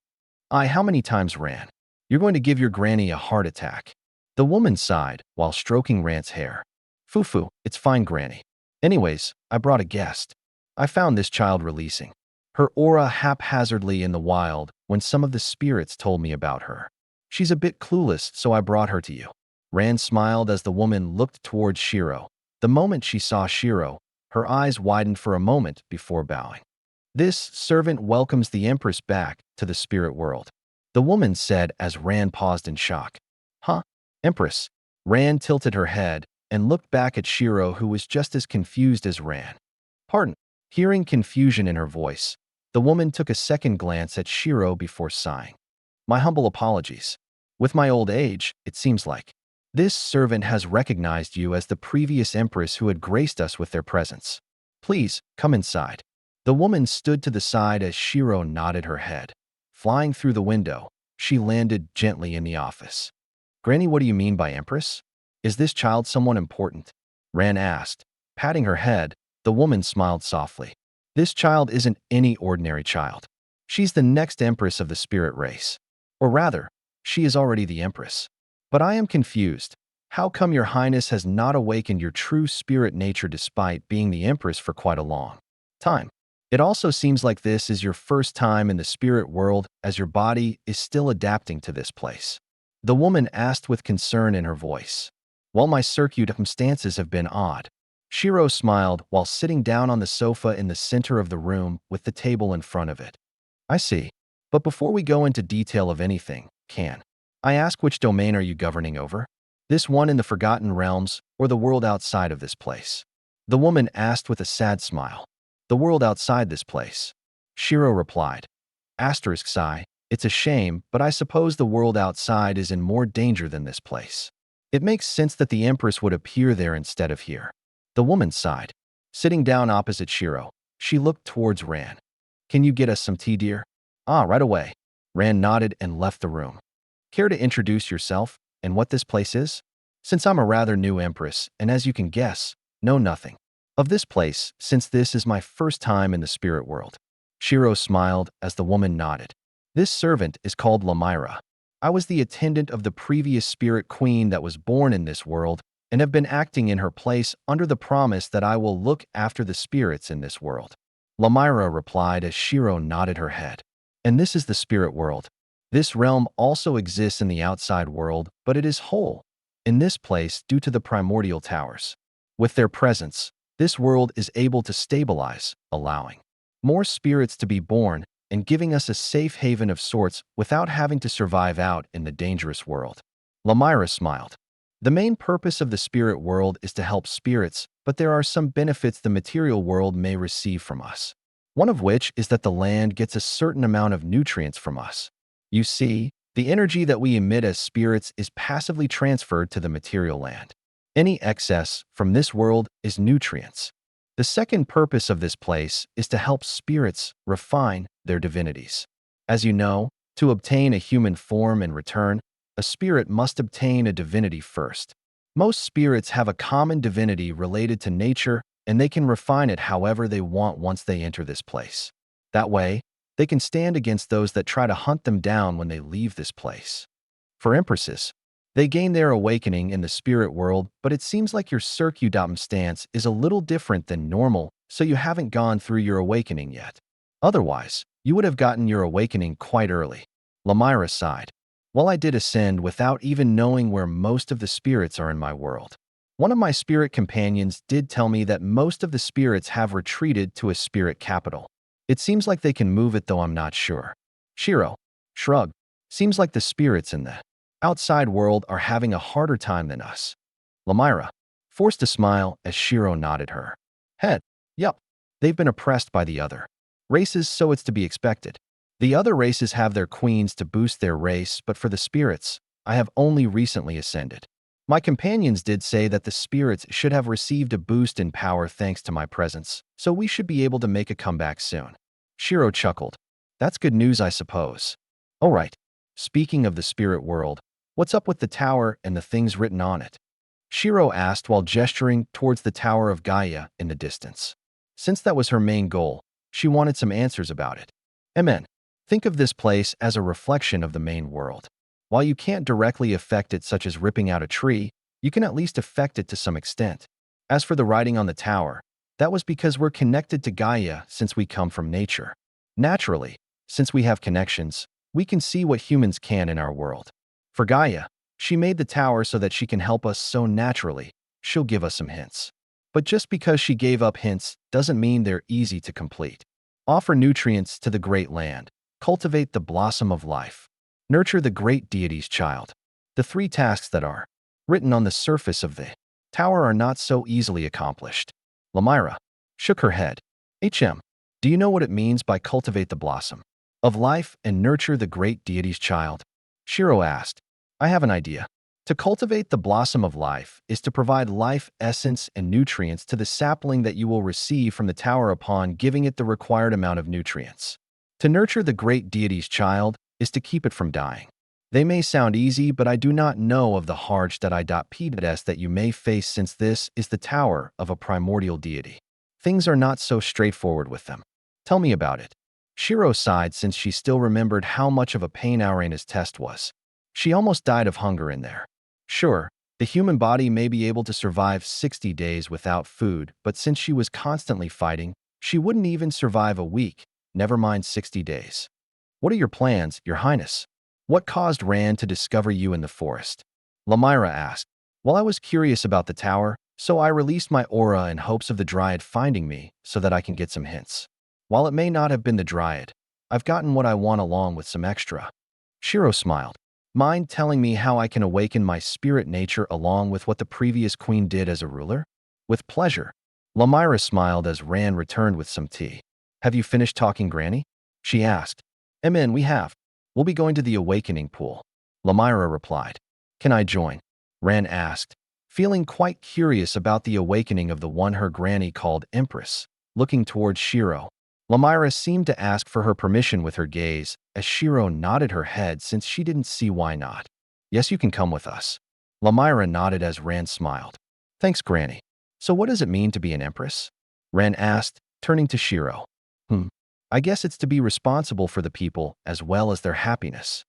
How many times, Ran? You're going to give your granny a heart attack. The woman sighed while stroking Ran's hair. Foo-foo, it's fine, Granny. Anyways, I brought a guest. I found this child releasing her aura haphazardly in the wild when some of the spirits told me about her. She's a bit clueless, so I brought her to you. Ran smiled as the woman looked towards Shiro. The moment she saw Shiro, her eyes widened for a moment before bowing. This servant welcomes the Empress back to the spirit world, the woman said as Ran paused in shock. Huh? Empress? Ran tilted her head and looked back at Shiro, who was just as confused as Ran. Pardon. Hearing confusion in her voice, the woman took a second glance at Shiro before sighing. My humble apologies. With my old age, it seems like. This servant has recognized you as the previous empress who had graced us with their presence. Please, come inside. The woman stood to the side as Shiro nodded her head. Flying through the window, she landed gently in the office. Granny, what do you mean by empress? Is this child someone important? Ran asked. Patting her head, the woman smiled softly. This child isn't any ordinary child. She's the next empress of the spirit race. Or rather, she is already the empress. But I am confused. How come your highness has not awakened your true spirit nature despite being the empress for quite a long time? It also seems like this is your first time in the spirit world, as your body is still adapting to this place. The woman asked with concern in her voice. While my circumstances have been odd, Shiro smiled while sitting down on the sofa in the center of the room with the table in front of it. I see. But before we go into detail of anything, can I ask which domain are you governing over? This one in the Forgotten Realms or the world outside of this place? The woman asked with a sad smile. The world outside this place. Shiro replied. Asterisk sigh. It's a shame, but I suppose the world outside is in more danger than this place. It makes sense that the Empress would appear there instead of here. The woman sighed. Sitting down opposite Shiro, she looked towards Ran. Can you get us some tea, dear? Right away. Ran nodded and left the room. Care to introduce yourself and what this place is? Since I'm a rather new Empress, and as you can guess, know nothing of this place, since this is my first time in the spirit world. Shiro smiled as the woman nodded. This servant is called Lamira. I was the attendant of the previous spirit queen that was born in this world and have been acting in her place under the promise that I will look after the spirits in this world. Lamira replied as Shiro nodded her head. And this is the spirit world. This realm also exists in the outside world, but it is whole in this place due to the primordial towers. With their presence, this world is able to stabilize, allowing more spirits to be born and giving us a safe haven of sorts without having to survive out in the dangerous world. Lamira smiled. The main purpose of the spirit world is to help spirits, but there are some benefits the material world may receive from us. One of which is that the land gets a certain amount of nutrients from us. You see, the energy that we emit as spirits is passively transferred to the material land. Any excess from this world is nutrients. The second purpose of this place is to help spirits refine their divinities. As you know, to obtain a human form in return, a spirit must obtain a divinity first. Most spirits have a common divinity related to nature, and they can refine it however they want once they enter this place. That way, they can stand against those that try to hunt them down when they leave this place. For empresses, They gain their awakening in the spirit world, but it seems like your circumstance is a little different than normal, so you haven't gone through your awakening yet. Otherwise, you would have gotten your awakening quite early. Lamira sighed. Well, I did ascend without even knowing where most of the spirits are in my world. One of my spirit companions did tell me that most of the spirits have retreated to a spirit capital. It seems like they can move it, though I'm not sure. Shiro shrugged. Seems like the spirits in the outside world are having a harder time than us. Lamira forced a smile as Shiro nodded her head. Yup, they've been oppressed by the other races, so it's to be expected. The other races have their queens to boost their race, but for the spirits, I have only recently ascended. My companions did say that the spirits should have received a boost in power thanks to my presence, so we should be able to make a comeback soon. Shiro chuckled. That's good news, I suppose. All right. Speaking of the spirit world, what's up with the tower and the things written on it? Shiro asked while gesturing towards the Tower of Gaia in the distance. Since that was her main goal, she wanted some answers about it. Amen. Think of this place as a reflection of the main world. While you can't directly affect it, such as ripping out a tree, you can at least affect it to some extent. As for the writing on the tower, that was because we're connected to Gaia since we come from nature. Naturally, since we have connections, we can see what humans can in our world. For Gaia, she made the tower so that she can help us, so naturally, she'll give us some hints. But just because she gave up hints doesn't mean they're easy to complete. Offer nutrients to the great land. Cultivate the blossom of life. Nurture the great deity's child. The three tasks that are written on the surface of the tower are not so easily accomplished. Lamira shook her head. Do you know what it means by cultivate the blossom of life and nurture the great deity's child? Shiro asked. I have an idea. To cultivate the blossom of life is to provide life essence and nutrients to the sapling that you will receive from the tower upon giving it the required amount of nutrients. To nurture the great deity's child is to keep it from dying. They may sound easy, but I do not know of the hardship that you may face, since this is the tower of a primordial deity. Things are not so straightforward with them. Tell me about it. Shiro sighed, since she still remembered how much of a pain Arena's test was. She almost died of hunger in there. Sure, the human body may be able to survive 60 days without food, but since she was constantly fighting, she wouldn't even survive a week, never mind 60 days. What are your plans, Your Highness? What caused Rand to discover you in the forest? Lamira asked. Well, I was curious about the tower, so I released my aura in hopes of the Dryad finding me so that I can get some hints. While it may not have been the Dryad, I've gotten what I want along with some extra. Shiro smiled. Mind telling me how I can awaken my spirit nature along with what the previous queen did as a ruler? With pleasure. Lamira smiled as Rand returned with some tea. Have you finished talking, Granny? She asked. We have. We'll be going to the awakening pool. Lamira replied. Can I join? Rand asked, feeling quite curious about the awakening of the one her granny called Empress. Looking towards Shiro, Lamira seemed to ask for her permission with her gaze, as Shiro nodded her head since she didn't see why not. Yes, you can come with us. Lamira nodded as Rand smiled. Thanks, Granny. So what does it mean to be an Empress? Rand asked, turning to Shiro. I guess it's to be responsible for the people as well as their happiness.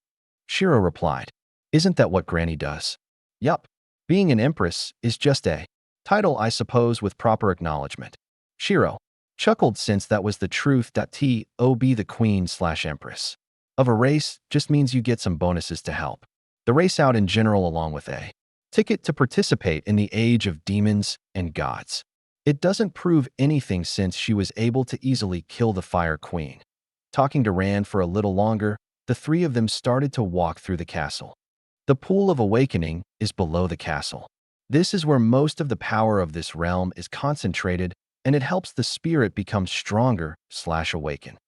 Shiro replied. Isn't that what Granny does? Yup. Being an Empress is just a title, I suppose, with proper acknowledgement. Shiro chuckled, since that was the truth. To be the queen/empress of a race just means you get some bonuses to help the race out in general, along with a ticket to participate in the age of demons and gods. It doesn't prove anything since she was able to easily kill the Fire Queen. Talking to Rand for a little longer, the three of them started to walk through the castle. The Pool of Awakening is below the castle. This is where most of the power of this realm is concentrated, and it helps the spirit become stronger/awaken.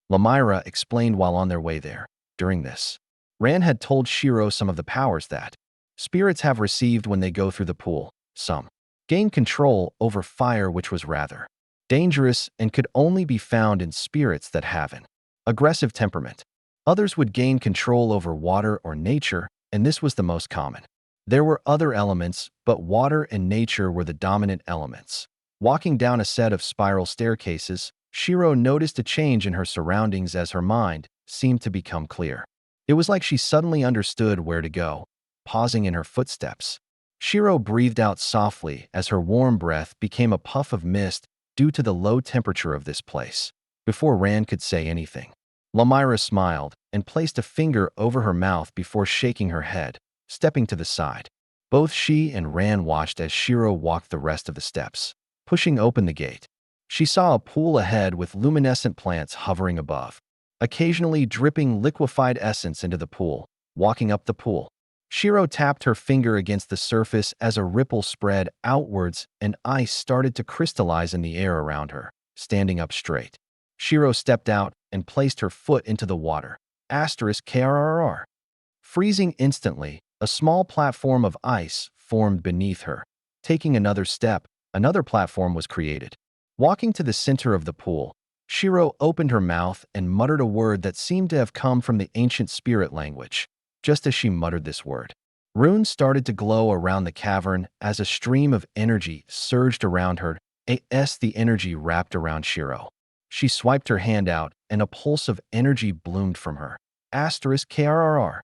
Lamira explained while on their way there. During this, Rand had told Shiro some of the powers that spirits have received when they go through the pool. Some gain control over fire, which was rather dangerous and could only be found in spirits that have an aggressive temperament. Others would gain control over water or nature, and this was the most common. There were other elements, but water and nature were the dominant elements. Walking down a set of spiral staircases, Shiro noticed a change in her surroundings as her mind seemed to become clear. It was like she suddenly understood where to go. pausing in her footsteps. Shiro breathed out softly as her warm breath became a puff of mist due to the low temperature of this place. Before Ran could say anything, Lamira smiled and placed a finger over her mouth before shaking her head, stepping to the side. Both she and Ran watched as Shiro walked the rest of the steps. Pushing open the gate, she saw a pool ahead with luminescent plants hovering above, occasionally dripping liquefied essence into the pool. Walking up the pool, Shiro tapped her finger against the surface as a ripple spread outwards and ice started to crystallize in the air around her. Standing up straight, Shiro stepped out and placed her foot into the water. *KRRR. Freezing instantly, a small platform of ice formed beneath her. Taking another step, another platform was created. Walking to the center of the pool, Shiro opened her mouth and muttered a word that seemed to have come from the ancient spirit language. Just as she muttered this word, runes started to glow around the cavern as a stream of energy surged around her. The energy wrapped around Shiro. She swiped her hand out and a pulse of energy bloomed from her. *KRRR.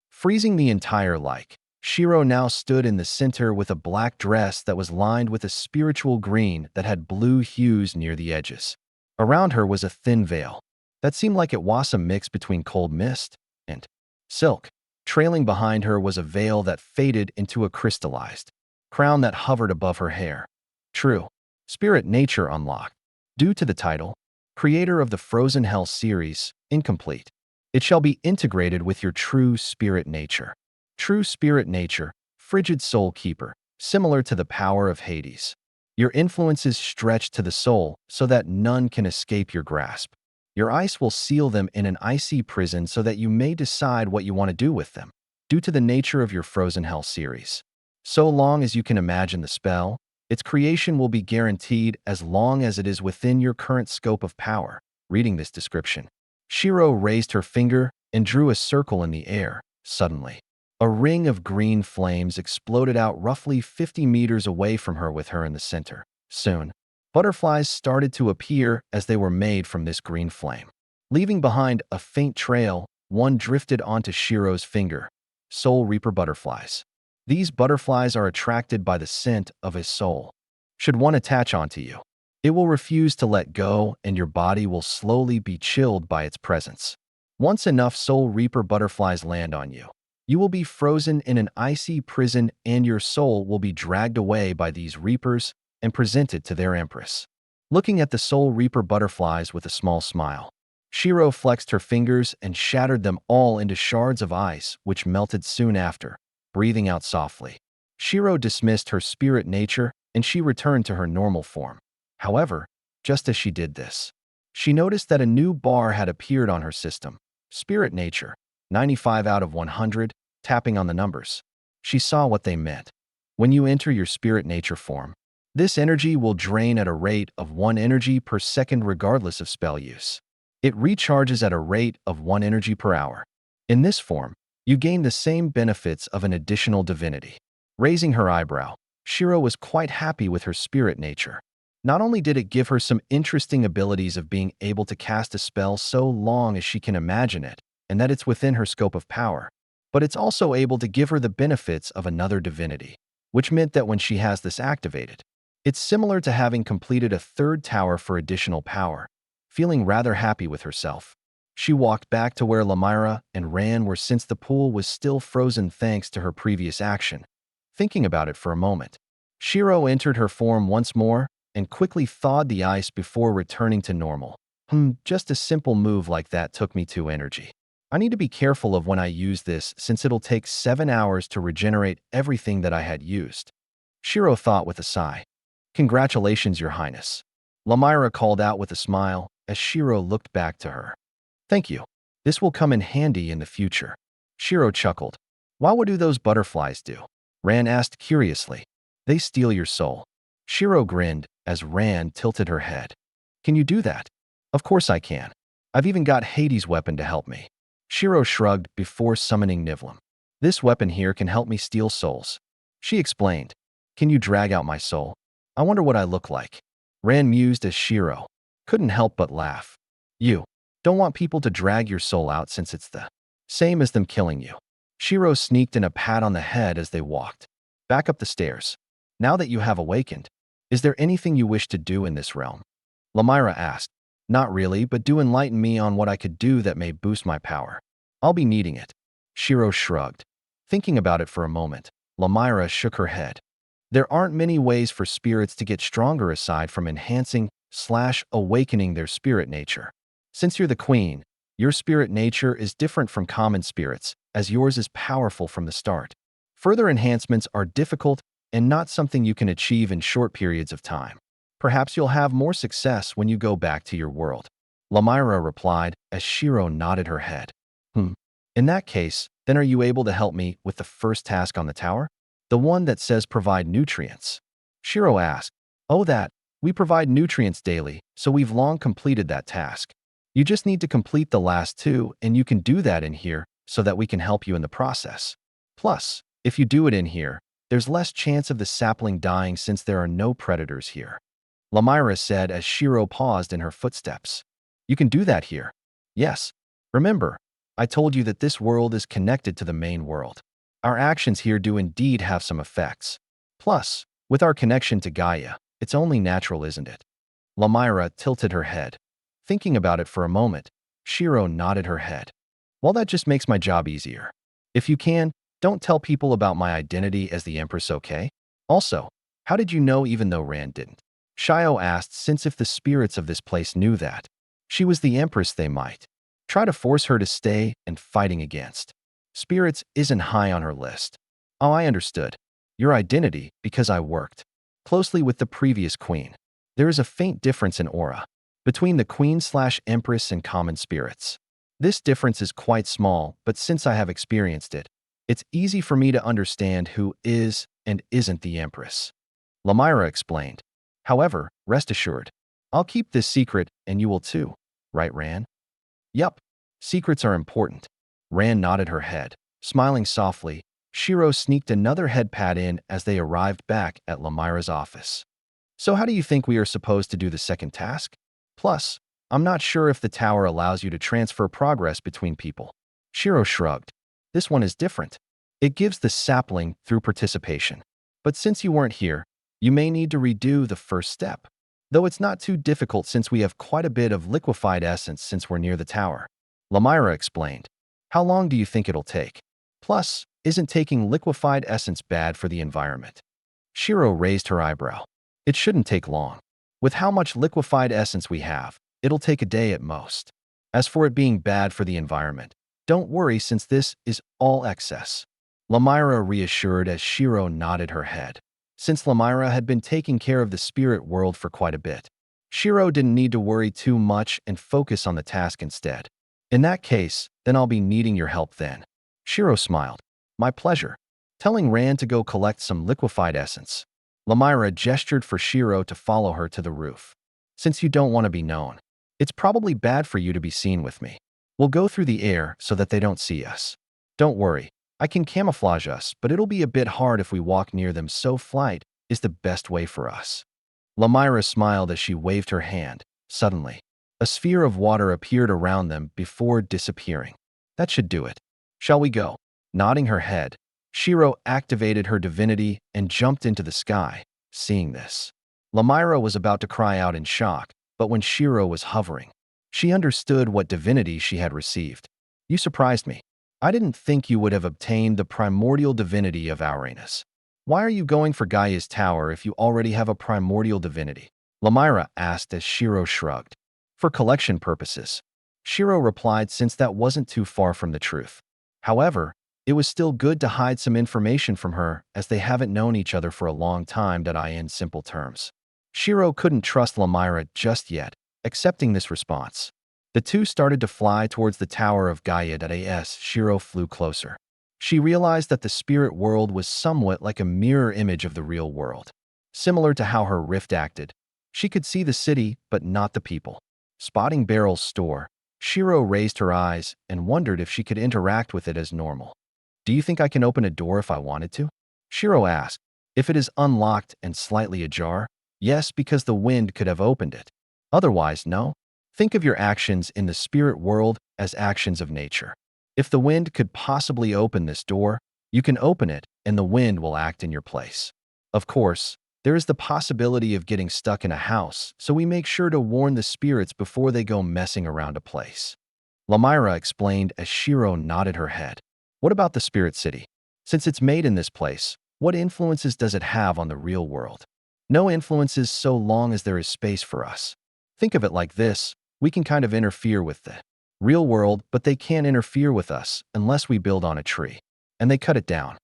Freezing the entire like. Shiro now stood in the center with a black dress that was lined with a spiritual green that had blue hues near the edges. Around her was a thin veil that seemed like it was a mix between cold mist and silk. Trailing behind her was a veil that faded into a crystallized crown that hovered above her hair. True Spirit Nature unlocked. Due to the title, creator of the Frozen Hell series, incomplete. It shall be integrated with your true spirit nature. True spirit nature, frigid soul keeper, similar to the power of Hades. Your influences stretch to the soul so that none can escape your grasp. Your ice will seal them in an icy prison so that you may decide what you want to do with them, due to the nature of your Frozen Hell series. So long as you can imagine the spell, its creation will be guaranteed as long as it is within your current scope of power. Reading this description, Shiro raised her finger and drew a circle in the air. Suddenly, a ring of green flames exploded out roughly 50 meters away from her with her in the center. Soon, butterflies started to appear as they were made from this green flame. Leaving behind a faint trail, one drifted onto Shiro's finger. Soul Reaper butterflies. These butterflies are attracted by the scent of a soul. Should one attach onto you, it will refuse to let go and your body will slowly be chilled by its presence. Once enough Soul Reaper butterflies land on you, you will be frozen in an icy prison and your soul will be dragged away by these reapers and presented to their empress. Looking at the Soul Reaper butterflies with a small smile, Shiro flexed her fingers and shattered them all into shards of ice, which melted soon after. Breathing out softly, Shiro dismissed her spirit nature and she returned to her normal form. However, just as she did this, she noticed that a new bar had appeared on her system. Spirit nature, 95 out of 100, tapping on the numbers. She saw what they meant. When you enter your spirit nature form, this energy will drain at a rate of 1 energy per second regardless of spell use. It recharges at a rate of 1 energy per hour. In this form, you gain the same benefits of an additional divinity. Raising her eyebrow, Shiro was quite happy with her spirit nature. Not only did it give her some interesting abilities of being able to cast a spell so long as she can imagine it, and that it's within her scope of power, but it's also able to give her the benefits of another divinity, which meant that when she has this activated, it's similar to having completed a 3rd tower for additional power. Feeling rather happy with herself, she walked back to where Lamira and Ran were since the pool was still frozen thanks to her previous action. Thinking about it for a moment, Shiro entered her form once more and quickly thawed the ice before returning to normal. Just a simple move like that took me 2 energy. I need to be careful of when I use this since it'll take 7 hours to regenerate everything that I had used. Shiro thought with a sigh. Congratulations, Your Highness. Lamira called out with a smile as Shiro looked back to her. Thank you. This will come in handy in the future. Shiro chuckled. What do those butterflies do? Ran asked curiously. They steal your soul. Shiro grinned as Ran tilted her head. Can you do that? Of course I can. I've even got Hades' weapon to help me. Shiro shrugged before summoning Nivlam. This weapon here can help me steal souls. She explained. Can you drag out my soul? I wonder what I look like. Ran mused as Shiro couldn't help but laugh. You don't want people to drag your soul out since it's the same as them killing you. Shiro sneaked in a pat on the head as they walked back up the stairs. Now that you have awakened, is there anything you wish to do in this realm? Lamira asked. Not really, but do enlighten me on what I could do that may boost my power. I'll be needing it. Shiro shrugged. Thinking about it for a moment, Lamira shook her head. There aren't many ways for spirits to get stronger aside from enhancing/awakening their spirit nature. Since you're the queen, your spirit nature is different from common spirits, as yours is powerful from the start. Further enhancements are difficult and not something you can achieve in short periods of time. Perhaps you'll have more success when you go back to your world. Lamira replied as Shiro nodded her head. In that case, then are you able to help me with the first task on the tower? The one that says provide nutrients. Shiro asked. Oh, that. We provide nutrients daily, so we've long completed that task. You just need to complete the last two, and you can do that in here so that we can help you in the process. Plus, if you do it in here, there's less chance of the sapling dying since there are no predators here. Lamira said as Shiro paused in her footsteps. You can do that here. Yes. Remember, I told you that this world is connected to the main world. Our actions here do indeed have some effects. Plus, with our connection to Gaia, it's only natural, isn't it? Lamira tilted her head. Thinking about it for a moment, Shiro nodded her head. Well, that just makes my job easier. If you can, don't tell people about my identity as the Empress, okay? Also, how did you know even though Rand didn't? Shio asked, since if the spirits of this place knew that she was the Empress, they might try to force her to stay and fighting against. Spirits isn't high on her list. Oh, I understood. Your identity, because I worked closely with the previous queen. There is a faint difference in aura between the queen/empress and common spirits. This difference is quite small, but since I have experienced it, it's easy for me to understand who is and isn't the Empress. Lamira explained. However, rest assured, I'll keep this secret and you will too, right, Ran? Yup, secrets are important. Ran nodded her head. Smiling softly, Shiro sneaked another head pat in as they arrived back at Lamira's office. So how do you think we are supposed to do the second task? Plus, I'm not sure if the tower allows you to transfer progress between people. Shiro shrugged. This one is different. It gives the sapling through participation. But since you weren't here, you may need to redo the first step. Though it's not too difficult since we have quite a bit of liquefied essence since we're near the tower. Lamira explained. How long do you think it'll take? Plus, isn't taking liquefied essence bad for the environment? Shiro raised her eyebrow. It shouldn't take long. With how much liquefied essence we have, it'll take a day at most. As for it being bad for the environment, don't worry since this is all excess. Lamira reassured as Shiro nodded her head. Since Lamira had been taking care of the spirit world for quite a bit, Shiro didn't need to worry too much and focus on the task instead. In that case, then I'll be needing your help then. Shiro smiled. My pleasure. Telling Rand to go collect some liquefied essence. Lamira gestured for Shiro to follow her to the roof. Since you don't want to be known, it's probably bad for you to be seen with me. We'll go through the air so that they don't see us. Don't worry, I can camouflage us, but it'll be a bit hard if we walk near them, so flight is the best way for us. Lamira smiled as she waved her hand. Suddenly, a sphere of water appeared around them before disappearing. That should do it. Shall we go? Nodding her head, Shiro activated her divinity and jumped into the sky. Seeing this, Lamira was about to cry out in shock, but when Shiro was hovering, she understood what divinity she had received. You surprised me. I didn't think you would have obtained the primordial divinity of Uranus. Why are you going for Gaia's tower if you already have a primordial divinity? Lamira asked as Shiro shrugged. For collection purposes. Shiro replied since that wasn't too far from the truth. However, it was still good to hide some information from her as they haven't known each other for a long time. In simple terms, Shiro couldn't trust Lamira just yet, accepting this response. The two started to fly towards the tower of Gaia. As Shiro flew closer, she realized that the spirit world was somewhat like a mirror image of the real world. Similar to how her rift acted, she could see the city but not the people. Spotting Barrel's store, Shiro raised her eyes and wondered if she could interact with it as normal. Do you think I can open a door if I wanted to? Shiro asked. If it is unlocked and slightly ajar, yes, because the wind could have opened it. Otherwise, no. Think of your actions in the spirit world as actions of nature. If the wind could possibly open this door, you can open it and the wind will act in your place. Of course, there is the possibility of getting stuck in a house, so we make sure to warn the spirits before they go messing around a place. Lamira explained as Shiro nodded her head. What about the spirit city? Since it's made in this place, what influences does it have on the real world? No influences so long as there is space for us. Think of it like this, we can kind of interfere with the real world, but they can't interfere with us unless we build on a tree. And they cut it down.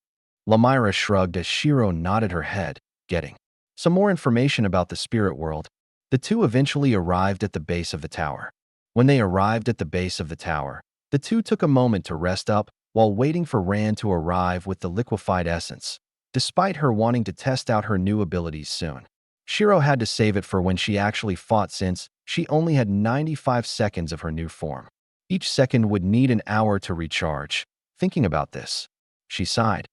Lamira shrugged as Shiro nodded her head, getting some more information about the spirit world. The two eventually arrived at the base of the tower. When they arrived at the base of the tower, the two took a moment to rest up while waiting for Ran to arrive with the liquefied essence, despite her wanting to test out her new abilities soon. Shiro had to save it for when she actually fought since she only had 95 seconds of her new form. Each second would need an hour to recharge. Thinking about this, she sighed.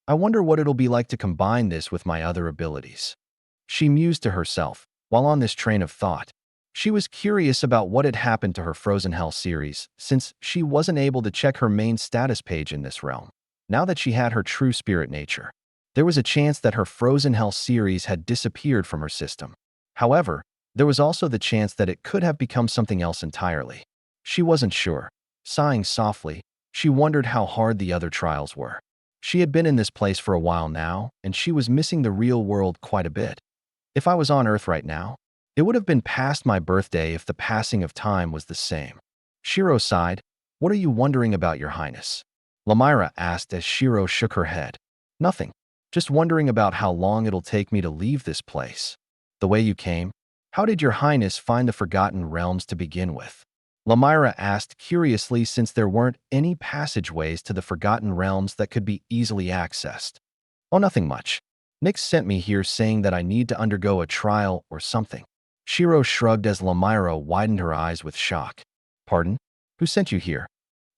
I wonder what it'll be like to combine this with my other abilities. She mused to herself while on this train of thought. She was curious about what had happened to her Frozen Hell series since she wasn't able to check her main status page in this realm. Now that she had her true spirit nature, there was a chance that her Frozen Hell series had disappeared from her system. However, there was also the chance that it could have become something else entirely. She wasn't sure. Sighing softly, she wondered how hard the other trials were. She had been in this place for a while now, and she was missing the real world quite a bit. If I was on Earth right now, it would have been past my birthday if the passing of time was the same. Shiro sighed. What are you wondering about, Your Highness? Lamira asked as Shiro shook her head. Nothing. Just wondering about how long it'll take me to leave this place. The way you came? How did Your Highness find the Forgotten Realms to begin with? Lamira asked curiously since there weren't any passageways to the Forgotten Realms that could be easily accessed. Oh, nothing much. Nyx sent me here saying that I need to undergo a trial or something. Shiro shrugged as Lamira widened her eyes with shock. Pardon? Who sent you here?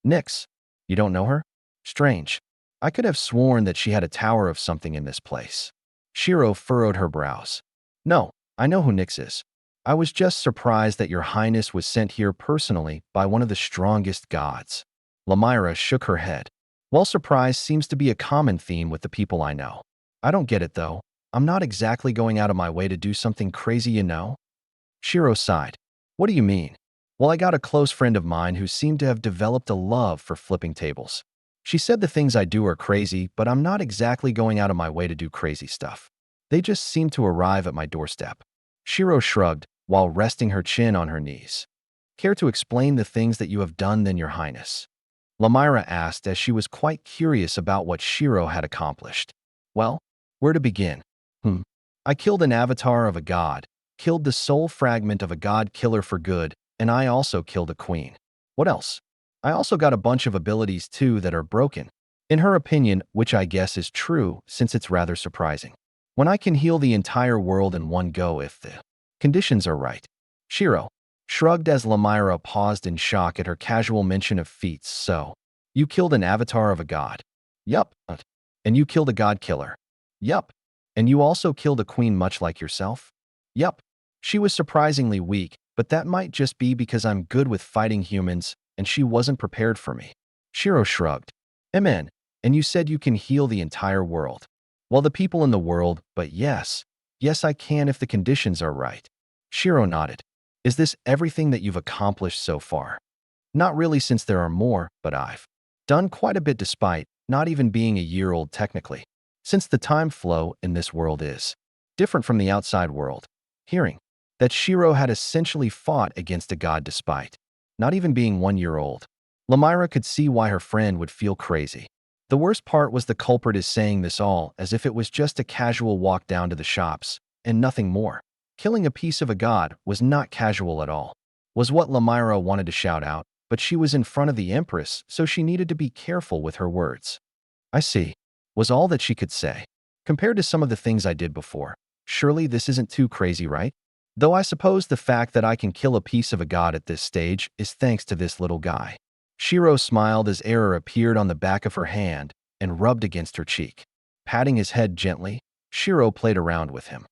Nyx. You don't know her? Strange. I could have sworn that she had a tower of something in this place. Shiro furrowed her brows. No, I know who Nyx is. I was just surprised that Your Highness was sent here personally by one of the strongest gods. Lamira shook her head. Well, surprise seems to be a common theme with the people I know. I don't get it, though. I'm not exactly going out of my way to do something crazy, you know? Shiro sighed. What do you mean? Well, I got a close friend of mine who seemed to have developed a love for flipping tables. She said the things I do are crazy, but I'm not exactly going out of my way to do crazy stuff. They just seem to arrive at my doorstep. Shiro shrugged while resting her chin on her knees. Care to explain the things that you have done then, Your Highness? Lamira asked as she was quite curious about what Shiro had accomplished. Well, where to begin? I killed an avatar of a god, killed the soul fragment of a god killer for good, and I also killed a queen. What else? I also got a bunch of abilities too that are broken. In her opinion, which I guess is true since it's rather surprising. When I can heal the entire world in one go if the conditions are right. Shiro shrugged as Lamira paused in shock at her casual mention of feats. So, you killed an avatar of a god? Yup. And you killed a god killer? Yup. And you also killed a queen much like yourself? Yup. She was surprisingly weak, but that might just be because I'm good with fighting humans and she wasn't prepared for me. Shiro shrugged. Amen. And you said you can heal the entire world. Well, the people in the world, but yes. Yes, I can if the conditions are right. Shiro nodded. Is this everything that you've accomplished so far? Not really, since there are more, but I've done quite a bit despite not even being a year old technically. Since the time flow in this world is different from the outside world. Hearing that Shiro had essentially fought against a god despite not even being 1 year old, Lamira could see why her friend would feel crazy. The worst part was the culprit is saying this all as if it was just a casual walk down to the shops and nothing more. Killing a piece of a god was not casual at all, was what Lamira wanted to shout out, but she was in front of the Empress, so she needed to be careful with her words. I see, was all that she could say. Compared to some of the things I did before, surely this isn't too crazy, right? Though I suppose the fact that I can kill a piece of a god at this stage is thanks to this little guy. Shiro smiled as error appeared on the back of her hand and rubbed against her cheek. Patting his head gently, Shiro played around with him.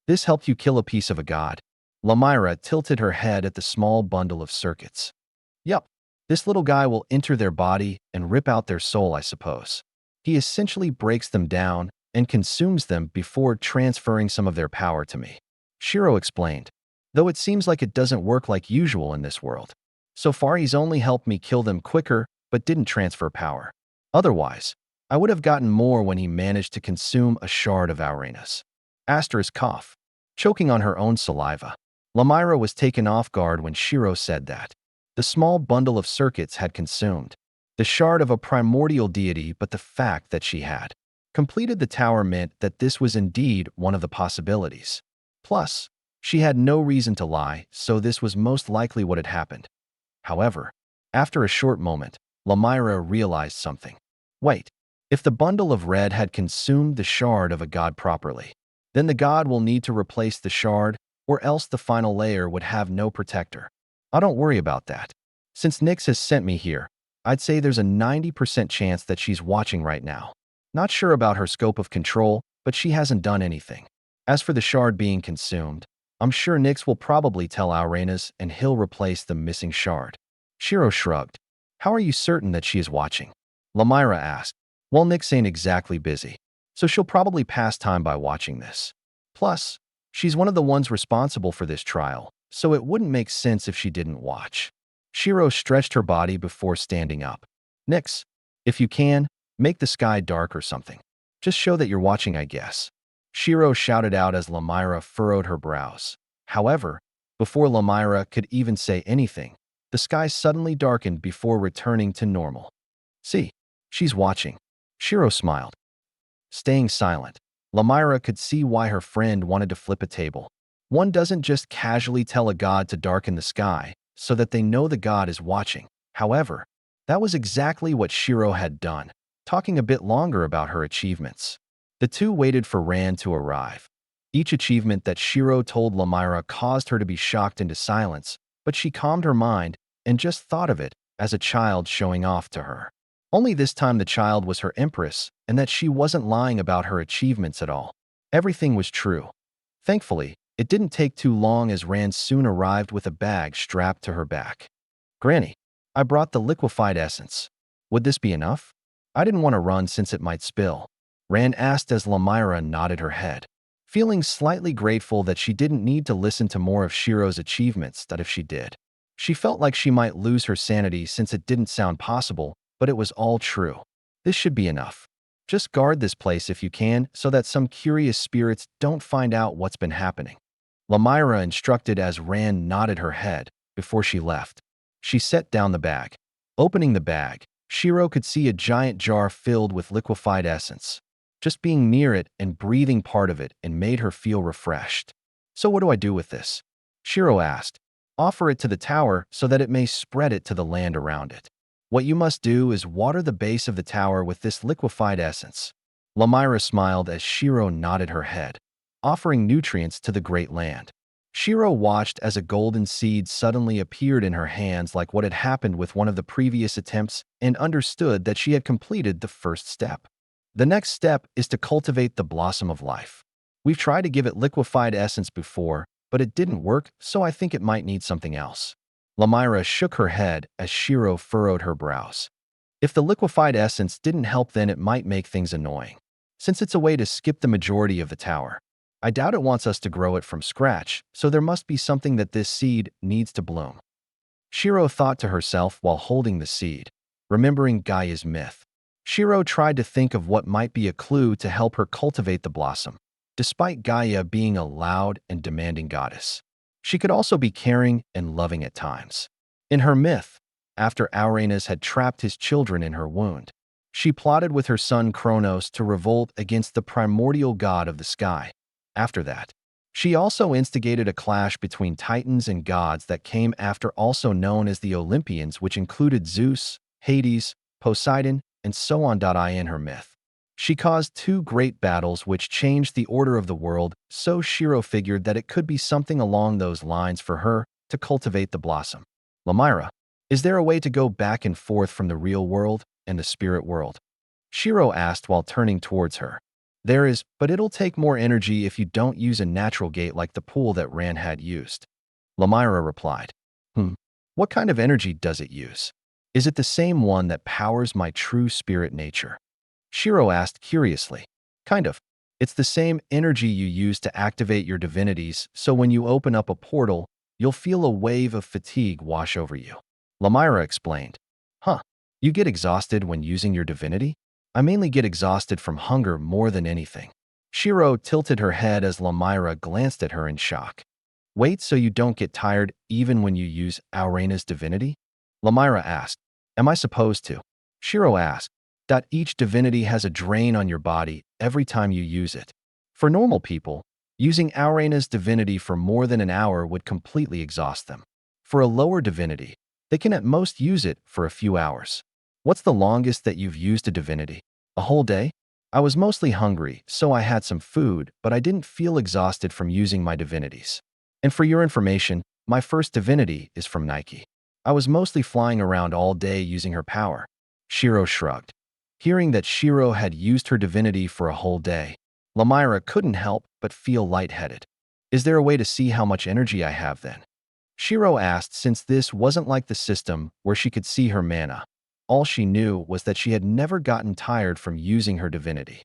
This helped you kill a piece of a god. Lamira tilted her head at the small bundle of circuits. Yup. This little guy will enter their body and rip out their soul, I suppose. He essentially breaks them down and consumes them before transferring some of their power to me. Shiro explained, though it seems like it doesn't work like usual in this world. So far, he's only helped me kill them quicker, but didn't transfer power. Otherwise, I would have gotten more when he managed to consume a shard of Auranas. Asterisk cough. Choking on her own saliva. Lamira was taken off guard when Shiro said that. The small bundle of circuits had consumed the shard of a primordial deity, but the fact that she had completed the tower meant that this was indeed one of the possibilities. Plus, she had no reason to lie, so this was most likely what had happened. However, after a short moment, Lamira realized something. Wait, if the bundle of red had consumed the shard of a god properly, then the god will need to replace the shard, or else the final layer would have no protector. I don't worry about that. Since Nyx has sent me here, I'd say there's a 90% chance that she's watching right now. Not sure about her scope of control, but she hasn't done anything. As for the shard being consumed, I'm sure Nyx will probably tell Auranas and he'll replace the missing shard. Shiro shrugged. How are you certain that she is watching? Lamira asked. Well, Nyx ain't exactly busy, so she'll probably pass time by watching this. Plus, she's one of the ones responsible for this trial, so it wouldn't make sense if she didn't watch. Shiro stretched her body before standing up. Nyx, if you can, make the sky dark or something. Just show that you're watching, I guess. Shiro shouted out as Lamira furrowed her brows. However, before Lamira could even say anything, the sky suddenly darkened before returning to normal. See, she's watching. Shiro smiled. Staying silent, Lamira could see why her friend wanted to flip a table. One doesn't just casually tell a god to darken the sky so that they know the god is watching. However, that was exactly what Shiro had done, talking a bit longer about her achievements. The two waited for Rand to arrive. Each achievement that Shiro told Lamira caused her to be shocked into silence, but she calmed her mind and just thought of it as a child showing off to her. Only this time the child was her empress, and that she wasn't lying about her achievements at all. Everything was true. Thankfully, it didn't take too long as Rand soon arrived with a bag strapped to her back. Granny, I brought the liquefied essence. Would this be enough? I didn't want to run since it might spill. Rand asked as Lamira nodded her head, feeling slightly grateful that she didn't need to listen to more of Shiro's achievements that if she did. She felt like she might lose her sanity since it didn't sound possible, but it was all true. This should be enough. Just guard this place if you can so that some curious spirits don't find out what's been happening. Lamira instructed as Rand nodded her head before she left. She set down the bag. Opening the bag, Shiro could see a giant jar filled with liquefied essence. Just being near it and breathing part of it and made her feel refreshed. So what do I do with this? Shiro asked. Offer it to the tower so that it may spread it to the land around it. What you must do is water the base of the tower with this liquefied essence. Lamira smiled as Shiro nodded her head, offering nutrients to the great land. Shiro watched as a golden seed suddenly appeared in her hands like what had happened with one of the previous attempts and understood that she had completed the first step. The next step is to cultivate the blossom of life. We've tried to give it liquefied essence before, but it didn't work, so I think it might need something else. Lamira shook her head as Shiro furrowed her brows. If the liquefied essence didn't help, then it might make things annoying. Since it's a way to skip the majority of the tower, I doubt it wants us to grow it from scratch, so there must be something that this seed needs to bloom. Shiro thought to herself while holding the seed, remembering Gaia's myth. Shiro tried to think of what might be a clue to help her cultivate the blossom, despite Gaia being a loud and demanding goddess. She could also be caring and loving at times. In her myth, after Auranas had trapped his children in her wound, she plotted with her son Kronos to revolt against the primordial god of the sky. After that, she also instigated a clash between titans and gods that came after, also known as the Olympians, which included Zeus, Hades, Poseidon, and so on. In her myth, she caused two great battles which changed the order of the world, so Shiro figured that it could be something along those lines for her to cultivate the blossom. Lamira, is there a way to go back and forth from the real world and the spirit world? Shiro asked while turning towards her. There is, but it'll take more energy if you don't use a natural gate like the pool that Rand had used. Lamira replied. What kind of energy does it use? Is it the same one that powers my true spirit nature? Shiro asked curiously. Kind of. It's the same energy you use to activate your divinities, so when you open up a portal, you'll feel a wave of fatigue wash over you. Lamira explained. Huh. You get exhausted when using your divinity? I mainly get exhausted from hunger more than anything. Shiro tilted her head as Lamira glanced at her in shock. Wait, so you don't get tired even when you use Aurena's divinity? Lamira asked. Am I supposed to? Shiro asked. Each divinity has a drain on your body every time you use it. For normal people, using Aurena's divinity for more than an hour would completely exhaust them. For a lower divinity, they can at most use it for a few hours. What's the longest that you've used a divinity? A whole day? I was mostly hungry, so I had some food, but I didn't feel exhausted from using my divinities. And for your information, my first divinity is from Nike. I was mostly flying around all day using her power. Shiro shrugged. Hearing that Shiro had used her divinity for a whole day, Lamira couldn't help but feel lightheaded. Is there a way to see how much energy I have then? Shiro asked, since this wasn't like the system where she could see her mana. All she knew was that she had never gotten tired from using her divinity.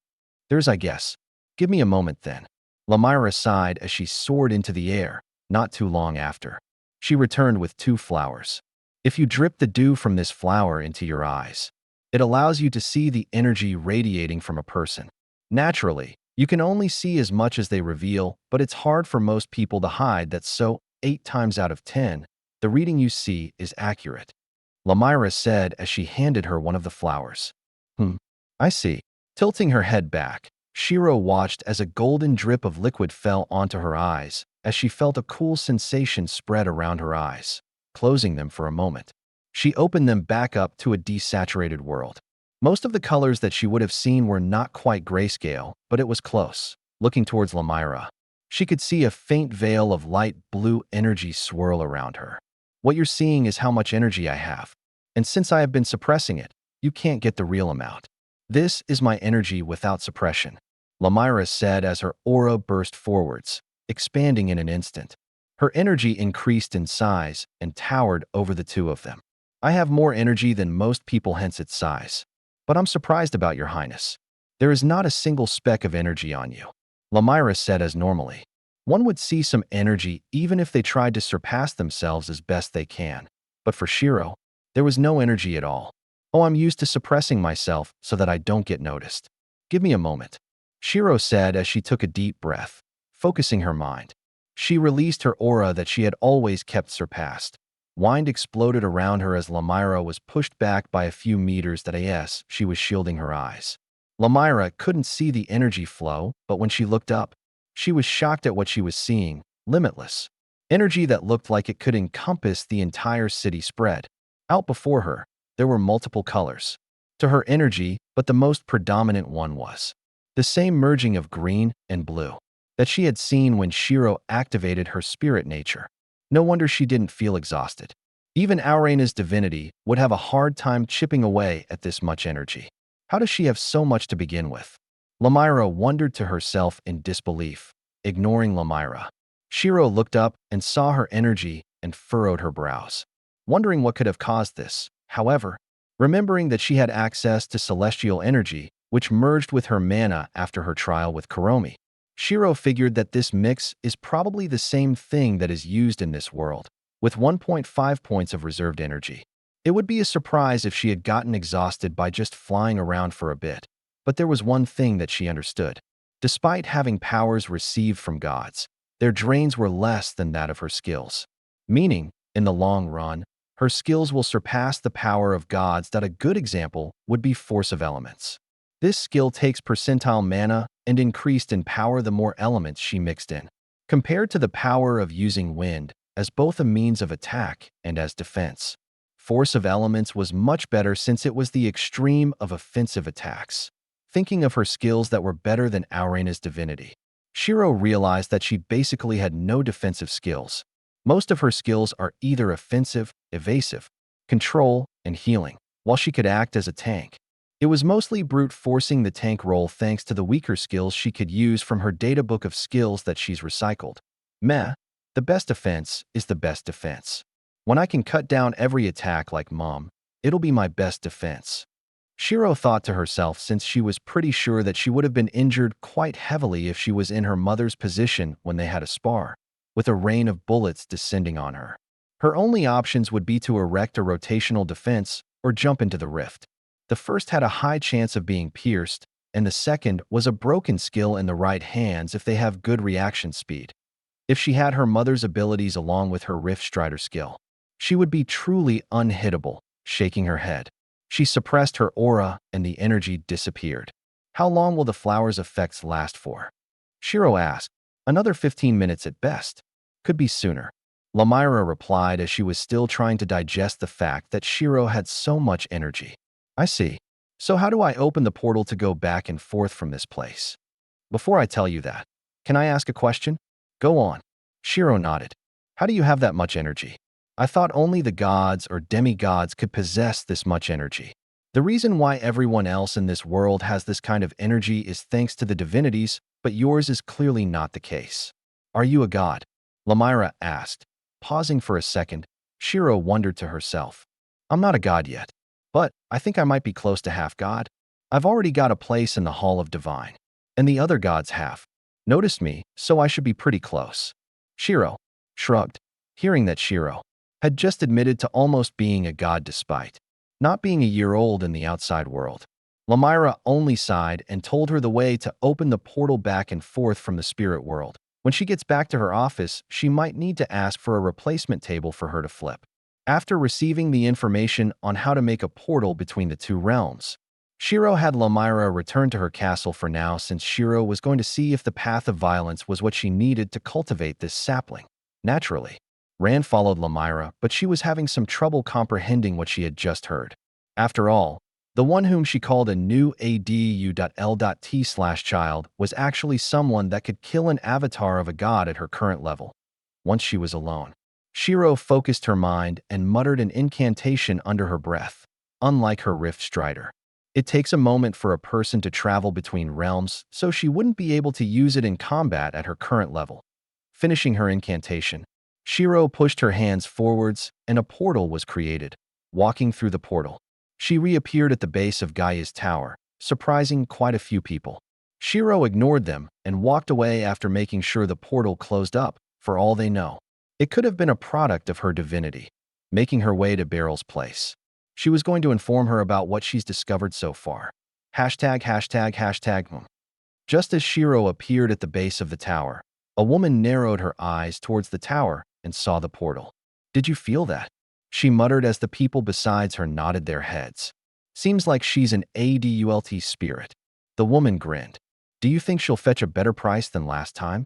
There's, I guess. Give me a moment then. Lamira sighed as she soared into the air, not too long after. She returned with 2 flowers. If you drip the dew from this flower into your eyes, it allows you to see the energy radiating from a person. Naturally, you can only see as much as they reveal, but it's hard for most people to hide that, so 8 times out of 10, the reading you see is accurate. Lamira said as she handed her one of the flowers. I see. Tilting her head back, Shiro watched as a golden drip of liquid fell onto her eyes as she felt a cool sensation spread around her eyes, closing them for a moment. She opened them back up to a desaturated world. Most of the colors that she would have seen were not quite grayscale, but it was close. Looking towards Lamira, she could see a faint veil of light blue energy swirl around her. What you're seeing is how much energy I have. And since I have been suppressing it, you can't get the real amount. This is my energy without suppression, Lamira said as her aura burst forwards, expanding in an instant. Her energy increased in size and towered over the 2 of them. I have more energy than most people, hence its size. But I'm surprised about your highness. There is not a single speck of energy on you, Lamira said as normally. One would see some energy even if they tried to surpass themselves as best they can. But for Shiro, there was no energy at all. Oh, I'm used to suppressing myself so that I don't get noticed. Give me a moment, Shiro said as she took a deep breath, focusing her mind. She released her aura that she had always kept surpassed. Wind exploded around her as Lamira was pushed back by a few meters that she was shielding her eyes. Lamira couldn't see the energy flow, but when she looked up, she was shocked at what she was seeing, limitless. Energy that looked like it could encompass the entire city spread. Out before her, there were multiple colors to her energy, but the most predominant one was the same merging of green and blue that she had seen when Shiro activated her spirit nature. No wonder she didn't feel exhausted. Even Aurena's divinity would have a hard time chipping away at this much energy. How does she have so much to begin with? Lamira wondered to herself in disbelief, ignoring Lamira. Shiro looked up and saw her energy and furrowed her brows, wondering what could have caused this. However, remembering that she had access to celestial energy, which merged with her mana after her trial with Kuromi, Shiro figured that this mix is probably the same thing that is used in this world, with 1.5 points of reserved energy. It would be a surprise if she had gotten exhausted by just flying around for a bit, but there was one thing that she understood. Despite having powers received from gods, their drains were less than that of her skills. Meaning, in the long run, her skills will surpass the power of gods. That a good example would be Force of Elements. This skill takes percentile mana and increased in power the more elements she mixed in, compared to the power of using wind as both a means of attack and as defense. Force of Elements was much better since it was the extreme of offensive attacks. Thinking of her skills that were better than Aurena's divinity, Shiro realized that she basically had no defensive skills. Most of her skills are either offensive, evasive, control, and healing, while she could act as a tank. It was mostly brute forcing the tank role thanks to the weaker skills she could use from her data book of skills that she's recycled. The best offense is the best defense. When I can cut down every attack like Mom, It'll be my best defense. Shiro thought to herself, since she was pretty sure that she would have been injured quite heavily if she was in her mother's position when they had a spar, with a rain of bullets descending on her. Her only options would be to erect a rotational defense or jump into the rift. The first had a high chance of being pierced, and the second was a broken skill in the right hands if they have good reaction speed. If she had her mother's abilities along with her Rift Strider skill, she would be truly unhittable. Shaking her head, she suppressed her aura and the energy disappeared. How long will the flower's effects last for? Shiro asked. Another 15 minutes at best. Could be sooner. Lamira replied as she was still trying to digest the fact that Shiro had so much energy. I see. So how do I open the portal to go back and forth from this place? Before I tell you that, can I ask a question? Go on. Shiro nodded. How do you have that much energy? I thought only the gods or demigods could possess this much energy. The reason why everyone else in this world has this kind of energy is thanks to the divinities, but yours is clearly not the case. Are you a god? Lamira asked. Pausing for a second, Shiro wondered to herself. I'm not a god yet, but I think I might be close to half god. I've already got a place in the Hall of Divine, and the other gods have noticed me, so I should be pretty close. Shiro shrugged, hearing that Shiro had just admitted to almost being a god despite not being a year old in the outside world. Lamira only sighed and told her the way to open the portal back and forth from the spirit world. When she gets back to her office, she might need to ask for a replacement table for her to flip. After receiving the information on how to make a portal between the two realms, Shiro had Lamira return to her castle for now, since Shiro was going to see if the path of violence was what she needed to cultivate this sapling. Naturally, Rand followed Lamira, but she was having some trouble comprehending what she had just heard. After all, the one whom she called a new adu.l.t/child was actually someone that could kill an avatar of a god at her current level. Once she was alone, Shiro focused her mind and muttered an incantation under her breath. Unlike her Rift Strider, it takes a moment for a person to travel between realms, so she wouldn't be able to use it in combat at her current level. Finishing her incantation, Shiro pushed her hands forwards and a portal was created. Walking through the portal, she reappeared at the base of Gaia's tower, surprising quite a few people. Shiro ignored them and walked away after making sure the portal closed up. For all they know, it could have been a product of her divinity. Making her way to Beryl's place, she was going to inform her about what she's discovered so far. ####. Just as Shiro appeared at the base of the tower, a woman narrowed her eyes towards the tower and saw the portal. Did you feel that? She muttered as the people besides her nodded their heads. Seems like she's an adult spirit. The woman grinned. Do you think she'll fetch a better price than last time?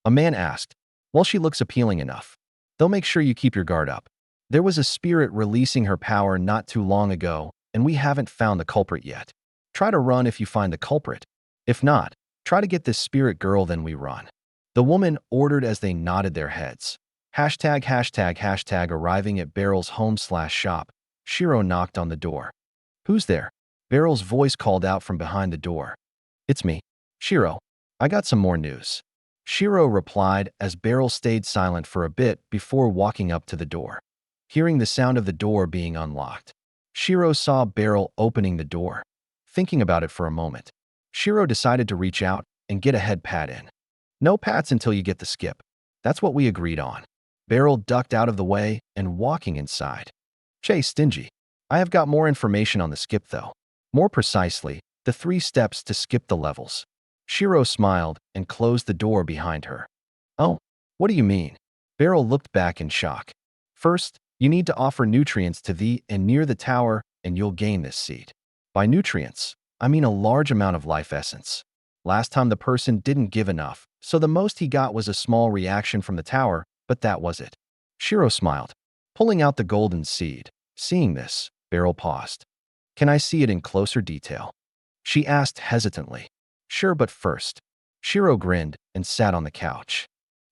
A man asked. Well, she looks appealing enough. They'll make sure you keep your guard up. There was a spirit releasing her power not too long ago, and we haven't found the culprit yet. Try to run if you find the culprit. If not, try to get this spirit girl, then we run. The woman ordered as they nodded their heads. #####. Arriving at Beryl's home/shop, Shiro knocked on the door. Who's there? Beryl's voice called out from behind the door. It's me, Shiro. I got some more news. Shiro replied as Beryl stayed silent for a bit before walking up to the door. Hearing the sound of the door being unlocked, Shiro saw Beryl opening the door. Thinking about it for a moment, Shiro decided to reach out and get a head pat in. No pats until you get the skip. That's what we agreed on. Beryl ducked out of the way and walking inside. Che stingy. I have got more information on the skip though. More precisely, the 3 steps to skip the levels. Shiro smiled and closed the door behind her. Oh, what do you mean? Beryl looked back in shock. First, you need to offer nutrients to the and near the tower and you'll gain this seed. By nutrients, I mean a large amount of life essence. Last time the person didn't give enough, so the most he got was a small reaction from the tower, but that was it. Shiro smiled, pulling out the golden seed. Seeing this, Beryl paused. Can I see it in closer detail? She asked hesitantly. Sure, but first. Shiro grinned and sat on the couch.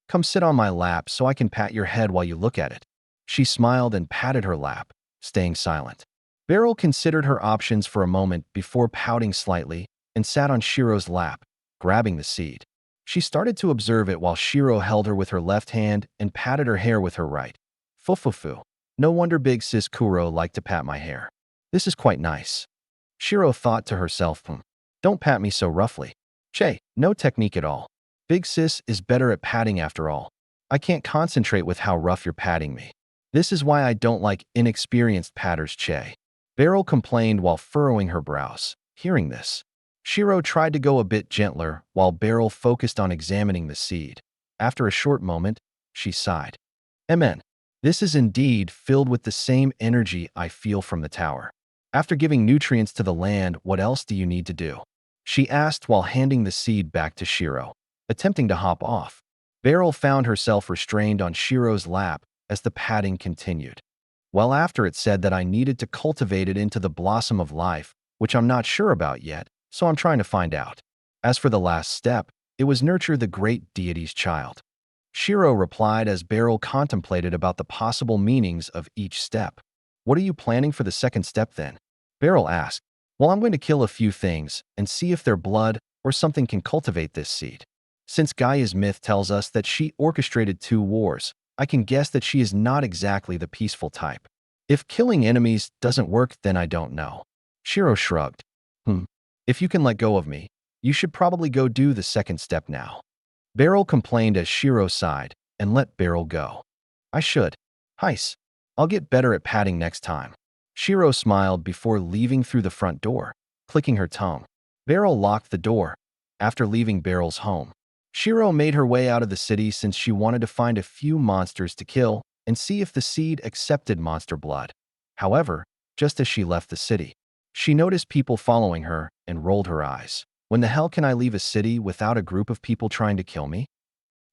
Come sit on my lap so I can pat your head while you look at it. She smiled and patted her lap, staying silent. Beryl considered her options for a moment before pouting slightly and sat on Shiro's lap, grabbing the seed. She started to observe it while Shiro held her with her left hand and patted her hair with her right. Fufufu. No wonder big sis Kuro liked to pat my hair. This is quite nice. Shiro thought to herself, don't pat me so roughly. Che, no technique at all. Big sis is better at patting after all. I can't concentrate with how rough you're patting me. This is why I don't like inexperienced patters, Che. Beryl complained while furrowing her brows. Hearing this, Shiro tried to go a bit gentler while Beryl focused on examining the seed. After a short moment, she sighed. Amen. This is indeed filled with the same energy I feel from the tower. After giving nutrients to the land, what else do you need to do? She asked while handing the seed back to Shiro. Attempting to hop off, Beryl found herself restrained on Shiro's lap as the patting continued. Well, after it said that I needed to cultivate it into the blossom of life, which I'm not sure about yet, so I'm trying to find out. As for the last step, it was nurture the great deity's child. Shiro replied as Beryl contemplated about the possible meanings of each step. What are you planning for the second step then? Beryl asked. Well, I'm going to kill a few things and see if their blood or something can cultivate this seed. Since Gaia's myth tells us that she orchestrated 2 wars, I can guess that she is not exactly the peaceful type. If killing enemies doesn't work, then I don't know. Shiro shrugged. If you can let go of me, you should probably go do the second step now. Beryl complained as Shiro sighed and let Beryl go. I should. Heis. I'll get better at patting next time. Shiro smiled before leaving through the front door, clicking her tongue. Beryl locked the door. After leaving Beryl's home, Shiro made her way out of the city since she wanted to find a few monsters to kill and see if the seed accepted monster blood. However, just as she left the city, she noticed people following her and rolled her eyes. When the hell can I leave a city without a group of people trying to kill me?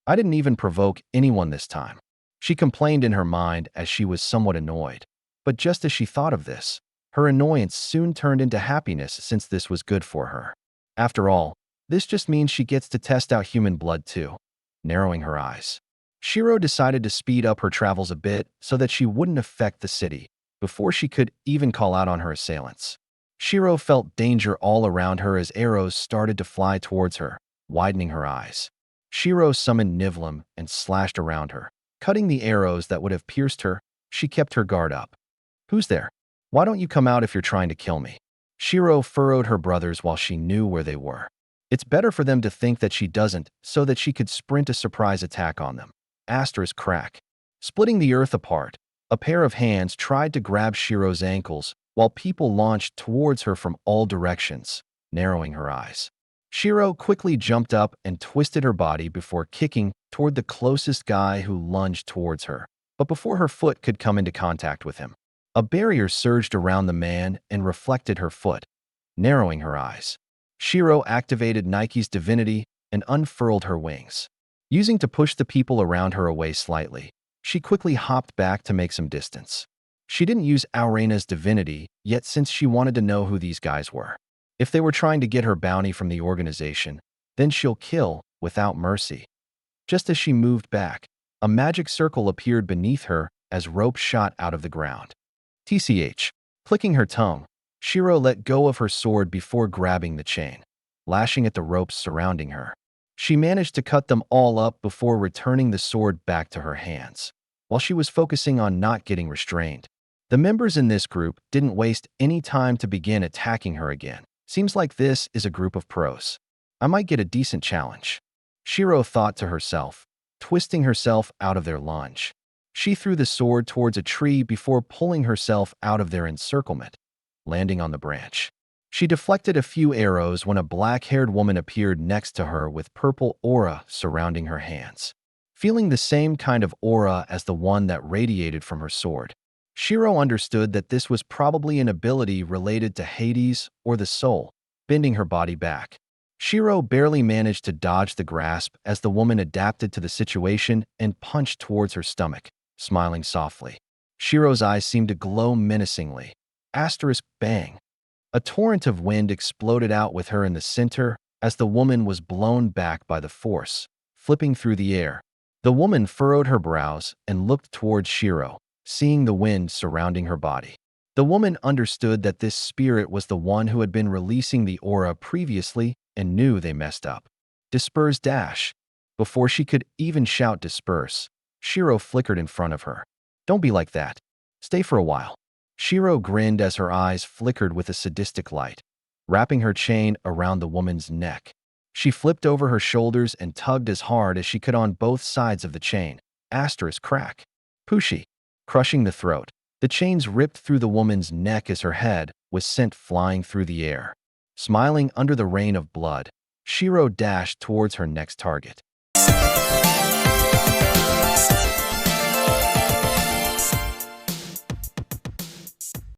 I didn't even provoke anyone this time. She complained in her mind as she was somewhat annoyed. But just as she thought of this, her annoyance soon turned into happiness since this was good for her. After all, this just means she gets to test out human blood too. Narrowing her eyes, Shiro decided to speed up her travels a bit so that she wouldn't affect the city before she could even call out on her assailants. Shiro felt danger all around her as arrows started to fly towards her, widening her eyes. Shiro summoned Nivlim and slashed around her. Cutting the arrows that would have pierced her, she kept her guard up. Who's there? Why don't you come out if you're trying to kill me? Shiro furrowed her brothers while she knew where they were. It's better for them to think that she doesn't so that she could sprint a surprise attack on them. Asterisk crack. Splitting the earth apart, a pair of hands tried to grab Shiro's ankles while people launched towards her from all directions, narrowing her eyes. Shiro quickly jumped up and twisted her body before kicking toward the closest guy who lunged towards her. But before her foot could come into contact with him, a barrier surged around the man and reflected her foot, narrowing her eyes. Shiro activated Nike's divinity and unfurled her wings. Using to push the people around her away slightly, she quickly hopped back to make some distance. She didn't use Aurena's divinity yet since she wanted to know who these guys were. If they were trying to get her bounty from the organization, then she'll kill without mercy. Just as she moved back, a magic circle appeared beneath her as rope shot out of the ground. TCH. Clicking her tongue, Shiro let go of her sword before grabbing the chain, lashing at the ropes surrounding her. She managed to cut them all up before returning the sword back to her hands. While she was focusing on not getting restrained, the members in this group didn't waste any time to begin attacking her again. Seems like this is a group of pros. I might get a decent challenge. Shiro thought to herself, twisting herself out of their lunge. She threw the sword towards a tree before pulling herself out of their encirclement, landing on the branch. She deflected a few arrows when a black-haired woman appeared next to her with purple aura surrounding her hands. Feeling the same kind of aura as the one that radiated from her sword, Shiro understood that this was probably an ability related to Hades or the soul, bending her body back. Shiro barely managed to dodge the grasp as the woman adapted to the situation and punched towards her stomach, smiling softly. Shiro's eyes seemed to glow menacingly. Asterisk bang. A torrent of wind exploded out with her in the center as the woman was blown back by the force, flipping through the air. The woman furrowed her brows and looked towards Shiro, seeing the wind surrounding her body. The woman understood that this spirit was the one who had been releasing the aura previously and knew they messed up. Disperse dash. Before she could even shout disperse, Shiro flickered in front of her. Don't be like that. Stay for a while. Shiro grinned as her eyes flickered with a sadistic light, wrapping her chain around the woman's neck. She flipped over her shoulders and tugged as hard as she could on both sides of the chain. Asterisk crack. Pushi, crushing the throat. The chains ripped through the woman's neck as her head was sent flying through the air. Smiling under the rain of blood, Shiro dashed towards her next target.